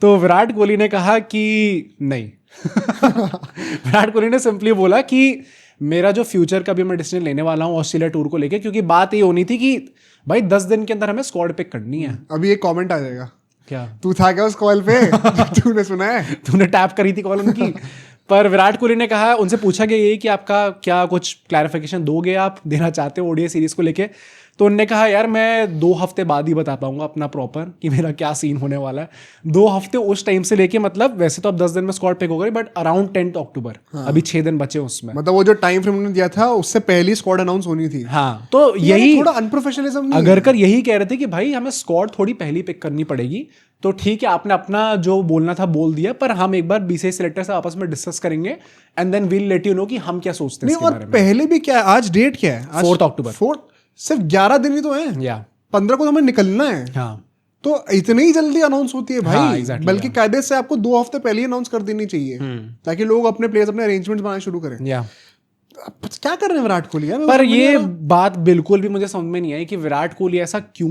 [SPEAKER 2] तो विराट कोहली ने कहा कि नहीं विराट कोहली ने सिंपली बोला कि मेरा जो फ्यूचर का भी मैं डिसीजन लेने वाला हूँ ऑस्ट्रेलिया टूर को लेके, क्योंकि बात ये होनी थी कि भाई 10 दिन के अंदर हमें स्क्वाड पिक करनी है।
[SPEAKER 1] अभी एक कमेंट आ जाएगा,
[SPEAKER 2] क्या
[SPEAKER 1] तू था क्या उस कॉल पे? तूने सुना है?
[SPEAKER 2] तूने टैप करी थी कॉल उनकी। पर विराट कोहली ने कहा, उनसे पूछा गया ये कि आपका क्या कुछ क्लैरिफिकेशन दोगे, आप देना चाहते हो ओडीआई सीरीज को लेके? तो उन्होंने कहा यार मैं 2 हफ्ते बाद ही बता पाऊंगा अपना प्रॉपर कि मेरा क्या सीन होने वाला है। 2 हफ्ते उस टाइम से लेके, मतलब वैसे तो अब 10 दिन में स्क्वाड पिक हो गई, बट अराउंड 10 अक्टूबर, अभी 6 दिन बचे उसमें।
[SPEAKER 1] मतलब वो जो टाइम फ्रेम उन्होंने दिया था उससे पहले स्क्वाड अनाउंस होनी थी।
[SPEAKER 2] हाँ, तो यही
[SPEAKER 1] थोड़ा अनप्रोफेशनलिज्म
[SPEAKER 2] अगरकर यही कह रहे थे कि भाई हमें स्क्वाड थोड़ी पहली पिक करनी पड़ेगी। तो ठीक है, आपने अपना जो बोलना था बोल दिया, पर हम एक बार बीसीसीआई सिलेक्टर से आपस में डिस्कस करेंगे and then we'll let you know कि हम क्या सोचते हैं इसके बारे में।
[SPEAKER 1] पहले भी क्या, आज डेट क्या है?
[SPEAKER 2] 4 अक्टूबर।
[SPEAKER 1] 4 सिर्फ 11 दिन ही तो है,
[SPEAKER 2] या
[SPEAKER 1] 15 को तो हमें निकलना है।
[SPEAKER 2] हाँ,
[SPEAKER 1] तो इतनी ही जल्दी अनाउंस होती है भाई?
[SPEAKER 2] हाँ, exactly,
[SPEAKER 1] बल्कि कायदे से आपको 2 हफ्ते पहले ही अनाउंस कर देनी चाहिए ताकि लोग अपने प्लेयर्स अपने अरेंजमेंट्स बनाना शुरू करें।
[SPEAKER 2] या
[SPEAKER 1] क्या कर रहे हैं विराट कोहली यार?
[SPEAKER 2] पर ये बात बिल्कुल भी मुझे समझ में नहीं आई कि विराट कोहली ऐसा क्यों।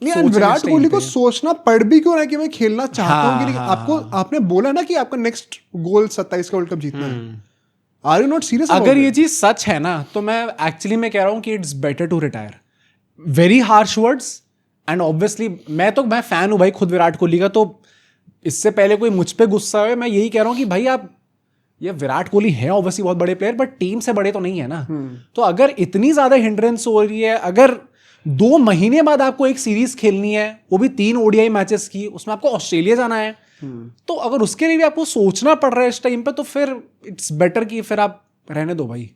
[SPEAKER 1] विराट कोहली को सोचना पड़ भी क्यों रहा है कि मैं खेलना चाहता हूँ कि आपको आपने बोला ना कि आपका नेक्स्ट गोल 27 का वर्ल्ड कप जीतना है। Are you not serious?
[SPEAKER 2] अगर ये चीज सच है ना तो मैं एक्चुअली मैं कह रहा हूँ कि it's better to retire. Very harsh words and obviously मैं फैन हूँ भाई खुद विराट कोहली का, तो इससे पहले कोई मुझ पे गुस्सा हुए मैं यही कह रहा हूँ कि भाई आप, ये विराट कोहली है ऑब्वियसली बहुत बड़े प्लेयर, बट टीम से बड़े तो नहीं है ना. तो अगर इतनी ज्यादा हिंड्रेंस हो रही है, अगर 2 महीने बाद आपको एक सीरीज खेलनी है, वो भी 3 ओडीआई मैचेस की, उसमें आपको ऑस्ट्रेलिया जाना है, तो अगर उसके लिए भी आपको सोचना पड़ रहा है इस टाइम पे, तो फिर इट्स बेटर कि फिर आप रहने दो भाई,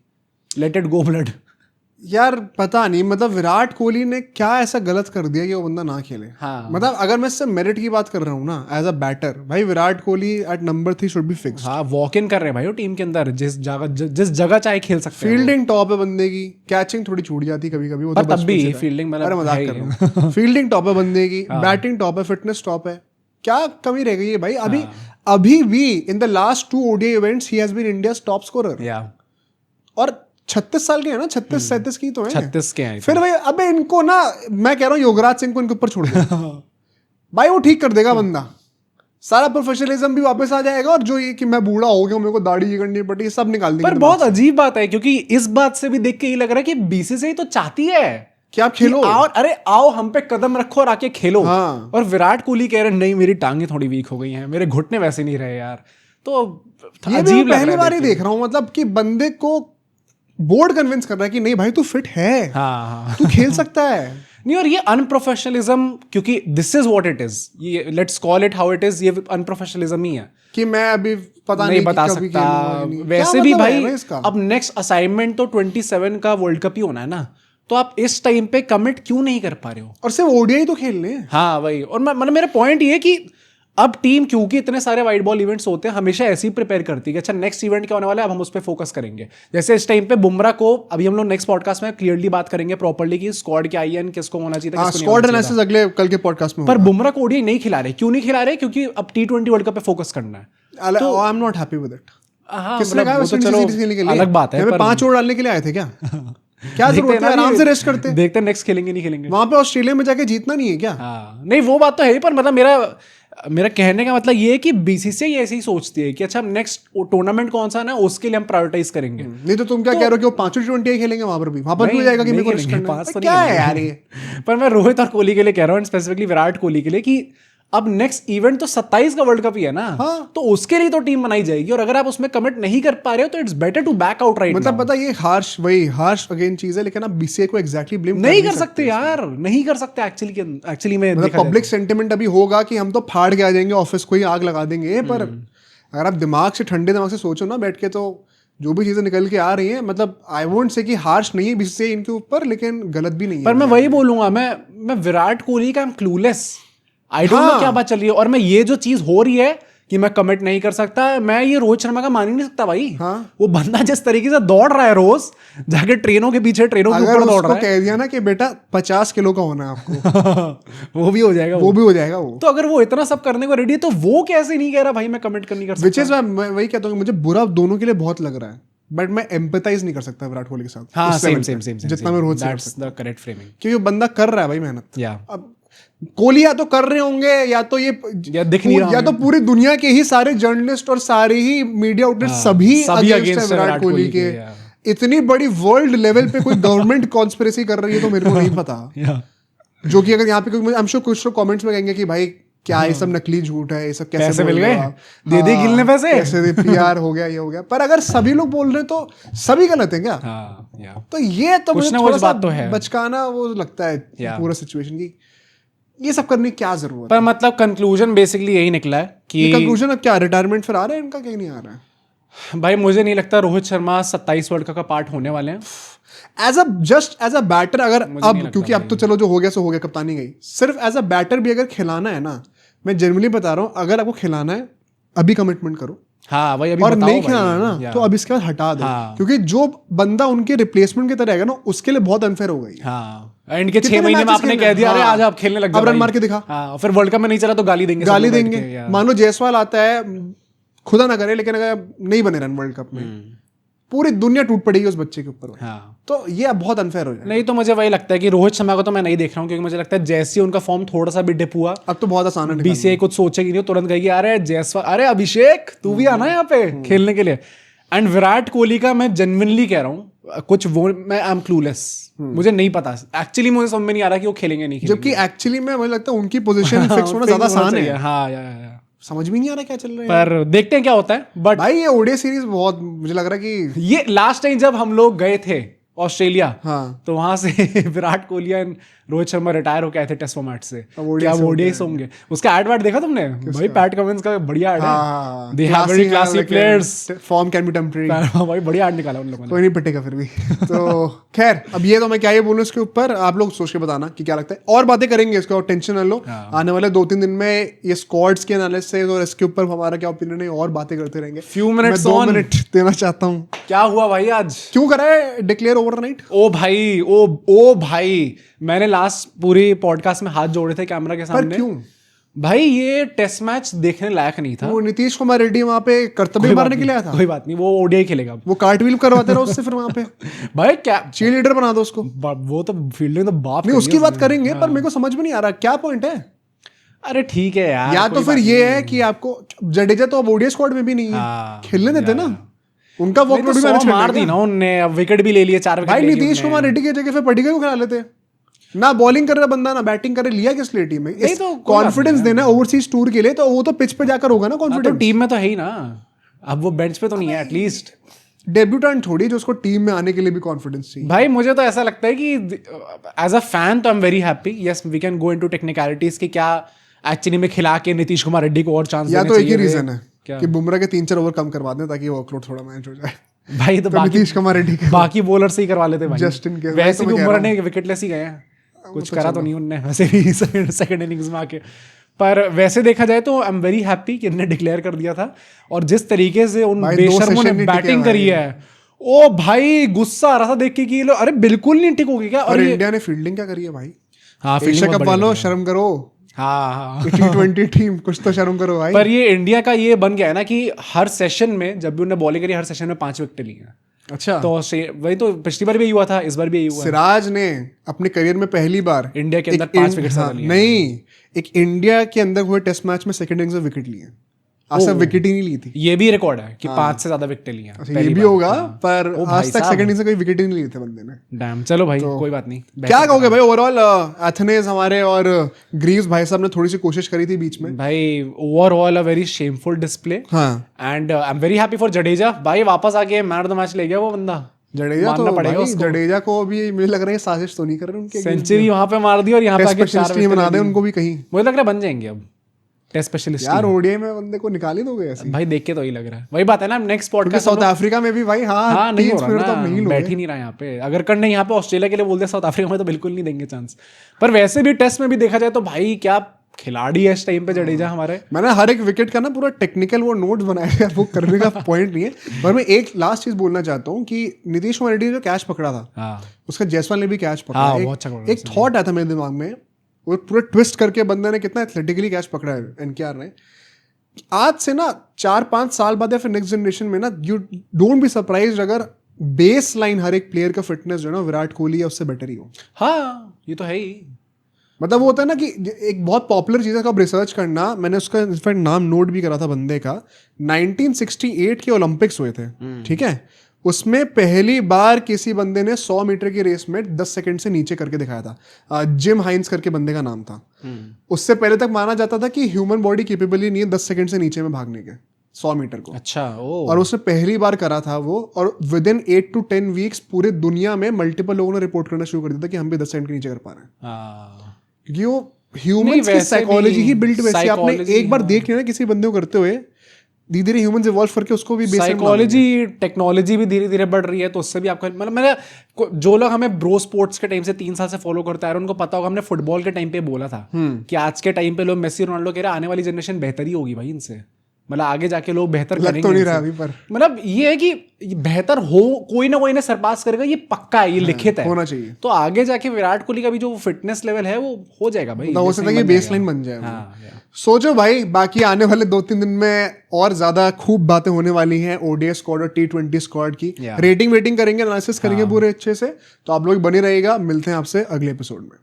[SPEAKER 2] लेट इट गो ब्लड.
[SPEAKER 1] यार पता नहीं, मतलब विराट कोहली ने क्या ऐसा गलत कर दिया कि वो बंदा ना खेले.
[SPEAKER 2] हाँ.
[SPEAKER 1] मतलब अगर मैं इससे मेरिट की बात कर रहा हूँ ना एज अ बैटर, भाई Virat Kohli at number 3 should be fix.
[SPEAKER 2] हाँ, वॉक इन कर रहे हैं भाई वो टीम के अंदर, जिस जगह चाहे खेल सकते हैं.
[SPEAKER 1] फील्डिंग टॉप है बंदे की, कैचिंग थोड़ी छूट जाती कभी कभी, वो
[SPEAKER 2] तो तब भी फील्डिंग
[SPEAKER 1] अरे मजाक कर रहा हूँ. फील्डिंग टॉप है बंदे की, बैटिंग टॉप है, फिटनेस टॉप है, क्या कमी रह गई है भाई? अभी भी in the last 2 ODI events he has been India's top scorer. और 36 साल के हैं ना, 36-37 की तो है,
[SPEAKER 2] 36 के हैं
[SPEAKER 1] फिर भाई. अबे इनको ना, मैं कह रहा हूँ युवराज सिंह को इनके ऊपर छोड़ दो भाई, वो ठीक कर देगा बंदा. सारा प्रोफेशनलिज्म भी वापस आ जाएगा, और जो ये कि मैं बूढ़ा हो गया, मेरे को दाढ़ी ये करनी पड़ी, ये सब निकाल देंगे.
[SPEAKER 2] पर बहुत अजीब बात है, क्योंकि इस बात से भी देख के ये लग रहा है कि बीसीसीआई तो चाहती है
[SPEAKER 1] कि आप खेलो,
[SPEAKER 2] अरे आओ हम पे कदम रखो और आके खेलो.
[SPEAKER 1] हाँ.
[SPEAKER 2] और विराट कोहली कह रहे नहीं मेरी टांगे थोड़ी वीक हो गई हैं, मेरे घुटने वैसे नहीं रहे यार. तो
[SPEAKER 1] अजीब पहली बार ही देख रहा हूँ, मतलब कि बंदे को बोर्ड कन्विंस कर रहा है कि नहीं भाई तू फिट है,
[SPEAKER 2] हाँ.
[SPEAKER 1] तू खेल सकता है.
[SPEAKER 2] नहीं, और ये अनप्रोफेशनलिज्म, क्योंकि this is what it is, ये let's call it how it is, ये अनप्रोफेशनलिज्म ही है
[SPEAKER 1] कि मैं अभी पता
[SPEAKER 2] नहीं बता सकता. वैसे भी भाई अब नेक्स्ट असाइनमेंट तो 27 का वर्ल्ड कप ही होना है ना, तो आप इस टाइम पे कमिट क्यों नहीं कर पा रहे हो?
[SPEAKER 1] और सिर्फ ओडीआई तो खेलने हैं.
[SPEAKER 2] हाँ भाई, और मतलब मेरा पॉइंट ये है कि अब टीम, क्योंकि इतने सारे वाइट बॉल इवेंट्स होते हैं, हमेशा ऐसे ही प्रिपेयर करती है कि अच्छा नेक्स्ट इवेंट क्या होने वाला है, अब हम उस पर फोकस करेंगे. जैसे इस टाइम पे बुमराह को, अभी हम लोग नेक्स्ट पॉडकास्ट में क्लियरली बात करेंगे प्रॉपर्ली कि स्क्वाड क्या आई है, किसको होना चाहिए,
[SPEAKER 1] स्क्वाड एनालिसिस अगले कल के पॉडकास्ट में.
[SPEAKER 2] पर बुमराह को ओडीआई नहीं खिला रहे, क्यों नहीं खिला रहे? क्योंकि अब T20 वर्ल्ड कप पे फोकस करना है.
[SPEAKER 1] तो I am not happy with it.
[SPEAKER 2] किसने कहा? वो तो चलो अलग बात है,
[SPEAKER 1] 5 ओवर डालने के लिए आए थे क्या? क्या जरूरत है, आराम से रेस्ट करते.
[SPEAKER 2] देखते हैं नेक्स्ट खेलेंगे नहीं खेलेंगे.
[SPEAKER 1] वहां पे ऑस्ट्रेलिया में जाके जीतना नहीं है क्या?
[SPEAKER 2] नहीं वो बात तो है ही, पर मतलब मेरा कहने का मतलब ये है कि बीसीसीआई ऐसे ही सोचती है कि अच्छा नेक्स्ट टूर्नामेंट कौन सा ना, उसके लिए हम प्रायोरिटाइज करेंगे.
[SPEAKER 1] नहीं तो तुम क्या कह रहे हो कि वो 5 T20 खेलेंगे वहां पर भी हो जाएगा कि मेरे को रेस्ट करना है? क्या है यार ये?
[SPEAKER 2] पर मैं रोहित और कोहली के लिए कह रहा हूँ, स्पेसिफिकली विराट कोहली के लिए, कि अब नेक्स्ट इवेंट तो 27 का वर्ल्ड कप ही है ना.
[SPEAKER 1] हाँ.
[SPEAKER 2] तो उसके लिए तो टीम बनाई जाएगी, और अगर आप उसमें कमिट नहीं कर पा रहे हो तो it's better to back out right.
[SPEAKER 1] मतलब पता ये हार्श अगेन चीज है, लेकिन आप बीसीसीआई को एग्जैक्टली ब्लेम
[SPEAKER 2] नहीं कर सकते यार, नहीं कर सकते एक्चुअली में.
[SPEAKER 1] मतलब पब्लिक सेंटिमेंट अभी होगा कि हम तो फाड़ के आ जाएंगे, ऑफिस को ही आग लगा देंगे. पर अगर आप दिमाग से, ठंडे दिमाग से सोचो ना बैठ के, तो जो भी चीजें निकल के आ रही हैं, मतलब आई वोंट से कि हार्श नहीं है बीसीसीआई इनके ऊपर, लेकिन गलत भी नहीं है.
[SPEAKER 2] पर मैं वही बोलूंगा, मैं विराट कोहली का क्लूलेस, आई डोंट नो क्या बात चल रही है. और मैं ये जो चीज हो रही है कि मैं कमिट नहीं कर सकता, मैं ये रोहित शर्मा का मान ही नहीं सकता भाई.
[SPEAKER 1] हाँ?
[SPEAKER 2] वो बंदा जिस तरीके से दौड़ रहा है रोज, जाके ट्रेनों के पीछे, ट्रेनों के ऊपर दौड़ रहा है.
[SPEAKER 1] कह दिया ना कि बेटा 50 किलो का होना है आपको
[SPEAKER 2] वो भी हो जाएगा,
[SPEAKER 1] वो भी हो जाएगा. वो
[SPEAKER 2] तो अगर वो इतना सब करने को रेडी है, तो वो कैसे नहीं कह रहा भाई मैं कमिट नहीं कर सकता?
[SPEAKER 1] विच इज मैं वही कहता हूँ, मुझे बुरा दोनों के लिए बहुत लग रहा है, बट मैं एम्पैथाइज नहीं कर सकता विराट कोहली के साथ.
[SPEAKER 2] हाँ, सेम
[SPEAKER 1] जितना मैं रोहित से कर सकता
[SPEAKER 2] हूं. करेक्ट फ्रेमिंग,
[SPEAKER 1] क्योंकि वो बंदा कर रहा है भाई मेहनत.
[SPEAKER 2] अब
[SPEAKER 1] कोहली या तो कर रहे होंगे, या तो ये
[SPEAKER 2] या दिख नहीं रहा,
[SPEAKER 1] या तो पूरी दुनिया के ही सारे जर्नलिस्ट और सारे ही मीडिया आउटलेट सभी अगेंस्ट विराट कोहली के. इतनी बड़ी वर्ल्ड लेवल पे कोई गवर्नमेंट कॉन्स्पिरेसी कर रही है तो मेरे को नहीं पता. जो कि अगर यहाँ पे आई एम श्योर कुछ लोग कमेंट्स में कहेंगे कि भाई क्या ये सब नकली झूठ है, ये सब कैसे
[SPEAKER 2] मिल गए, दे दे गिल ने पैसे,
[SPEAKER 1] कैसे पीआर हो गया, ये हो गया. पर अगर सभी लोग बोल रहे हैं तो सभी गलत है क्या? तो ये तो मुझे थोड़ा सा बचकाना वो लगता है पूरा सिचुएशन की. ये सब करने की क्या जरूरत है?
[SPEAKER 2] पर मतलब कंक्लूजन बेसिकली यही निकला है कि
[SPEAKER 1] कंक्लूजन अब क्या, रिटायरमेंट फिर आ रहा है इनका, क्या नहीं आ रहा है?
[SPEAKER 2] भाई मुझे नहीं लगता रोहित शर्मा 27 वर्ल्ड कप का पार्ट होने वाले हैं.
[SPEAKER 1] एज अ बैटर अगर अब, क्योंकि अब तो चलो जो हो गया सो हो गया, कप्तानी गई, सिर्फ एज अ बैटर भी अगर खिलाना है ना, मैं जनरली बता रहा हूँ, अगर आपको खिलाना है अभी कमिटमेंट करो.
[SPEAKER 2] हाँ भाई, अभी
[SPEAKER 1] और नहीं खिलाना ना तो अब इसके बाद हटा दो. क्योंकि जो बंदा उनके रिप्लेसमेंट की तरह है ना, उसके लिए बहुत अनफेयर हो गई.
[SPEAKER 2] इनके 6 महीने में आपने कह दिया अरे आज आप खेलने लग जाओ,
[SPEAKER 1] अब रन मार के दिखा.
[SPEAKER 2] फिर वर्ल्ड कप में नहीं चला तो गाली देंगे.
[SPEAKER 1] मान लो जायसवाल आता है, खुदा ना करे, लेकिन अगर नहीं बने रन वर्ल्ड कप में, पूरी दुनिया टूट पड़ेगी उस बच्चे के ऊपर. तो ये अब बहुत अनफेयर हो जाएगा.
[SPEAKER 2] नहीं तो मुझे वही लगता है कि रोहित शर्मा को तो मैं नहीं देख रहा हूँ, क्योंकि मुझे लगता है जैसे उनका फॉर्म थोड़ा सा भी डिप हुआ,
[SPEAKER 1] अब तो बहुत आसान है.
[SPEAKER 2] बीसीसीआई कुछ सोचेगी नहीं, तुरंत कहेगी अरे जयसवाल, अरे अभिषेक तू भी आना है यहाँ पे खेलने के लिए. एंड विराट कोहली का मैं जेन्युइनली कह रहा हूँ कुछ वो मैं आई एम क्लूलेस, मुझे नहीं पता एक्चुअली, मुझे समझ में नहीं आ रहा कि वो खेलेंगे नहीं खेलेंगे।
[SPEAKER 1] जबकि एक्चुअली में मुझे लगता है उनकी पोजीशन फिक्स होना ज्यादा आसान है।
[SPEAKER 2] हाँ या
[SPEAKER 1] समझ में नहीं आ रहा क्या चल रहा है,
[SPEAKER 2] पर देखते हैं क्या होता है। बट
[SPEAKER 1] भाई ये ओडीआई सीरीज बहुत मुझे लग रहा है कि
[SPEAKER 2] ये लास्ट टाइम जब हम लोग गए थे ऑस्ट्रेलिया,
[SPEAKER 1] हाँ,
[SPEAKER 2] तो वहां से विराट कोहली एंड रोहित शर्मा रिटायर होके आए थे टेस्ट फॉर्मेट से। क्या वो ओडीआईस होंगे? उसका एड वाड देखा तुमने भाई? पैट कमिंस का बढ़िया एड है, they have very classy players,
[SPEAKER 1] form can be temporary.
[SPEAKER 2] भाई बढ़िया एड निकाला उन लोगों ने।
[SPEAKER 1] कोई नहीं पिटेगा फिर भी। तो खैर अब ये तो मैं क्या ये बोलूं इसके ऊपर, आप लोग सोच के बताना कि क्या लगता है, और बातें करेंगे इसके, और टेंशन न लो। आने वाले 2-3 दिन में ये स्क्वाड्स के एनालिसिस और इसके ऊपर हमारा क्या ओपिनियन है और बातें करते रहेंगे।
[SPEAKER 2] फ्यू मिनट्स
[SPEAKER 1] 2 मिनट देना चाहता हूँ।
[SPEAKER 2] क्या हुआ भाई आज?
[SPEAKER 1] क्यों करा है डिक्लेयर ओवरनाइट?
[SPEAKER 2] ओ भाई मैंने लास्ट पूरी पॉडकास्ट में हाथ जोड़े थे कैमरा के सामने।
[SPEAKER 1] पर क्यों
[SPEAKER 2] भाई? ये टेस्ट मैच देखने लायक नहीं था।
[SPEAKER 1] वो नीतीश कुमार रेड्डी वहां पे कर्तव्य मारने के लिए आया था।
[SPEAKER 2] कोई बात नहीं, वो ओडीआई खेलेगा।
[SPEAKER 1] वो कार्टव्हील करवाते रहो उससे फिर वहां पे।
[SPEAKER 2] भाई क्या
[SPEAKER 1] चीयर लीडर बना दो उसको।
[SPEAKER 2] वो तो फील्डिंग तो बाप
[SPEAKER 1] नहीं उसकी बात करेंगे, पर मेरे को समझ में नहीं आ रहा क्या पॉइंट है।
[SPEAKER 2] अरे ठीक है यार,
[SPEAKER 1] या तो फिर ये है कि आपको जडेजा तो अब ओडीआई स्क्वाड में भी नहीं है, खेलने देते ना, उनका वर्कलोड भी मैनेज
[SPEAKER 2] मार दी ना उनने, अब विकेट भी ले लिए 4 विकेट।
[SPEAKER 1] भाई नीतीश कुमार रेड्डी की जगह फिर पडिक्कल को खिला लेते, ना बॉलिंग कर रहा बंदा ना बैटिंग कर रहा, लिया किस लिए टीम में? इस कॉन्फिडेंस देना ओवरसीज टूर के लिए, तो वो तो पिच पे जाकर होगा ना कॉन्फिडेंस।
[SPEAKER 2] तो टीम में तो है ही ना, अब वो बेंच पे तो नहीं है एटलीस्ट।
[SPEAKER 1] डेब्यूटेंट थोड़ी जो उसको टीम में आने के लिए भी कॉन्फिडेंस चाहिए।
[SPEAKER 2] भाई मुझे तो ऐसा लगता है कि एज अ फैन तो I am very happy. Yes we can go into technicalities कि क्या एक्चुअली में खिला के नीतीश कुमार रेड्डी को और चांस
[SPEAKER 1] या तो एक ही रीजन है कि बुमराह के 3-4 ओवर कम करवा दें ताकि वर्कलोड थोड़ा मैनेज हो जाए।
[SPEAKER 2] भाई तो
[SPEAKER 1] नीतीश कुमार रेड्डी
[SPEAKER 2] बाकी बॉलर से ही करवा लेते भाई,
[SPEAKER 1] जस्ट इन केस।
[SPEAKER 2] वैसे भी बुमराह ने विकेटलेस ही गए हैं, कुछ करा तो नहीं उनने वैसे भी सेकंड इनिंग्स में आके। पर वैसे देखा जाए तो आई एम वेरी हैप्पी कि इन्होंने डिक्लेयर कर दिया था, और जिस तरीके से उन बेशर्मों ने बैटिंग करी है, ओ भाई गुस्सा आ रहा था देख के कि अरे बिल्कुल नहीं टिकोगे क्या। और
[SPEAKER 1] इंडिया ने फील्डिंग क्या करी है भाई?
[SPEAKER 2] हाँ
[SPEAKER 1] एशिया कप वालों शर्म करो।
[SPEAKER 2] हाँ
[SPEAKER 1] T20 टीम कुछ तो शर्म करो भाई।
[SPEAKER 2] पर ये इंडिया का ये बन गया है ना कि हर सेशन में जब भी उन्होंने बॉलिंग करी, हर सेशन में 5 विकेट ली हैं।
[SPEAKER 1] अच्छा,
[SPEAKER 2] तो वही तो पिछली बार भी यही हुआ था, इस बार भी यही हुआ।
[SPEAKER 1] सिराज ने अपने करियर में पहली बार
[SPEAKER 2] इंडिया के अंदर 5 विकेट
[SPEAKER 1] नहीं, एक इंडिया के अंदर हुए टेस्ट मैच में सेकंड इनिंग्स में विकेट लिए, आज तक विकेट ही नहीं ली थी।
[SPEAKER 2] ये भी रिकॉर्ड है कि 5 से ज्यादा विकेट ली हैं।
[SPEAKER 1] ये भी होगा, पर आज तक सेकंड इनिंग्स में कोई विकेट ही नहीं लिए थे बंदे ने।
[SPEAKER 2] डैम, चलो भाई कोई बात नहीं।
[SPEAKER 1] क्या कहोगे भाई ओवरऑल? एथेनेस हमारे और ग्रीव्स भाई साहब ने थोड़ी सी कोशिश करी थी बीच में।
[SPEAKER 2] भाई overall a very shameful display.
[SPEAKER 1] हाँ,
[SPEAKER 2] and I am very happy for Jadeja. भाई वापस आके मैन ऑफ द मैच ले गया वो बंदा।
[SPEAKER 1] जडेजा तो भाई जडेजा को भी मुझे लग रहा है साजिश तो नहीं कर रहे उनके,
[SPEAKER 2] सेंचुरी वहां पे मार दी और यहाँ पे आके 4 विकेट
[SPEAKER 1] बना दे उनको भी कहीं।
[SPEAKER 2] मुझे लग रहा है बन जाएंगे अब टेस्ट स्पेशलिस्ट
[SPEAKER 1] यार। ओडीआई में बंदे को निकाल ही दोगे ऐसे?
[SPEAKER 2] भाई देख के तो ही लग रहा है, वही बात है ना। नेक्स्ट पॉडकास्ट
[SPEAKER 1] साउथ अफ्रीका में भी भाई हाँ
[SPEAKER 2] नहीं हो रहा ना, बैठ ही नहीं रहा यहाँ पे। अगर करने यहाँ पे ऑस्ट्रेलिया के लिए बोल दे, साउथ अफ्रीका में तो बिल्कुल नहीं देंगे चांस। पर वैसे भी टेस्ट में भी देखा जाए तो भाई क्या खिलाड़ी है इस टाइम पे जडेजा हमारे। मैंने
[SPEAKER 1] हर एक विकेट का ना पूरा टेक्निकल वो नोट्स बनाया है, वो करने का पॉइंट नहीं है। पर मैं एक लास्ट चीज बोलना चाहता हूँ कि नीतीश कुमार रेड्डी ने जो कैच पकड़ा था, उसका जायसवाल ने भी कैच पकड़ा। एक थॉट आया था मेरे दिमाग में, वो पूरा ट्विस्ट करके बंदे ने कितना एथलेटिकली कैच पकड़ा है एनकेआर ने। आज से ना 4-5 साल बाद या फिर नेक्स्ट जनरेशन में ना, यू डोंट बी सरप्राइज्ड अगर बेस लाइन हर एक प्लेयर का फिटनेस जो है ना विराट कोहली या उससे बेटर ही हो।
[SPEAKER 2] हाँ ये तो है ही।
[SPEAKER 1] मतलब वो होता है ना कि एक बहुत पॉपुलर चीज़ का आप रिसर्च करना, मैंने उसका इनफैक्ट नाम नोट भी करा था बंदे का। 1968 के ओलंपिक्स हुए थे, ठीक है, उसमें पहली बार किसी बंदे ने 100 मीटर की रेस में 10 सेकंड से नीचे करके दिखाया था। जिम हाइंस करके बंदे का नाम था। उससे पहले तक माना जाता था कि ह्यूमन बॉडी केपेबल ही नहीं है 10 सेकंड से नीचे में भागने के 100 मीटर को।
[SPEAKER 2] अच्छा
[SPEAKER 1] और उसने पहली बार करा था वो, और विद इन 8 to 10 वीक्स पूरे दुनिया में मल्टीपल लोगों ने रिपोर्ट करना शुरू कर दिया था कि हम भी 10 सेकंड के नीचे कर पा रहे हैं। क्योंकि वो ह्यूमंस की साइकोलॉजी ही बिल्ट वैसे। आपने एक बार देख लिया ना किसी बंदे को करते हुए, धीरे धीरे ह्यूमंस इवॉल्व करके उसको भी
[SPEAKER 2] साइकोलॉजी टेक्नोलॉजी भी धीरे धीरे बढ़ रही है, तो उससे भी आपका मतलब मेरा जो लोग हमें ब्रो स्पोर्ट्स के टाइम से 3 साल से फॉलो करते आ रहे हैं उनको पता होगा, हमने फुटबॉल के टाइम पे बोला था कि आज के टाइम पे लोग मेसी रोनाल्डो कह रहे हैं आने वाली जनरेशन बेहतर ही होगी भाई इनसे, मतलब आगे जाके लोग बेहतर करेंगे।
[SPEAKER 1] तो नहीं रहा अभी, पर मतलब
[SPEAKER 2] ये है कि बेहतर हो, कोई ना कोई ने सरपास करेगा, ये पक्का है, ये लिखित है,
[SPEAKER 1] होना चाहिए।
[SPEAKER 2] तो आगे जाके विराट कोहली का भी जो फिटनेस लेवल है वो हो जाएगा भाई,
[SPEAKER 1] हो सकता है कि बेसलाइन बन जाए। सोचो भाई, बाकी आने वाले 2-3 दिन में और ज्यादा खूब बातें होने वाली हैं ओडीआई स्क्वाड और T20 स्क्वाड की। रेटिंग वेटिंग करेंगे, एनालिसिस करेंगे पूरे अच्छे से, तो आप लोग बने रहिएगा। मिलते हैं आपसे अगले एपिसोड में।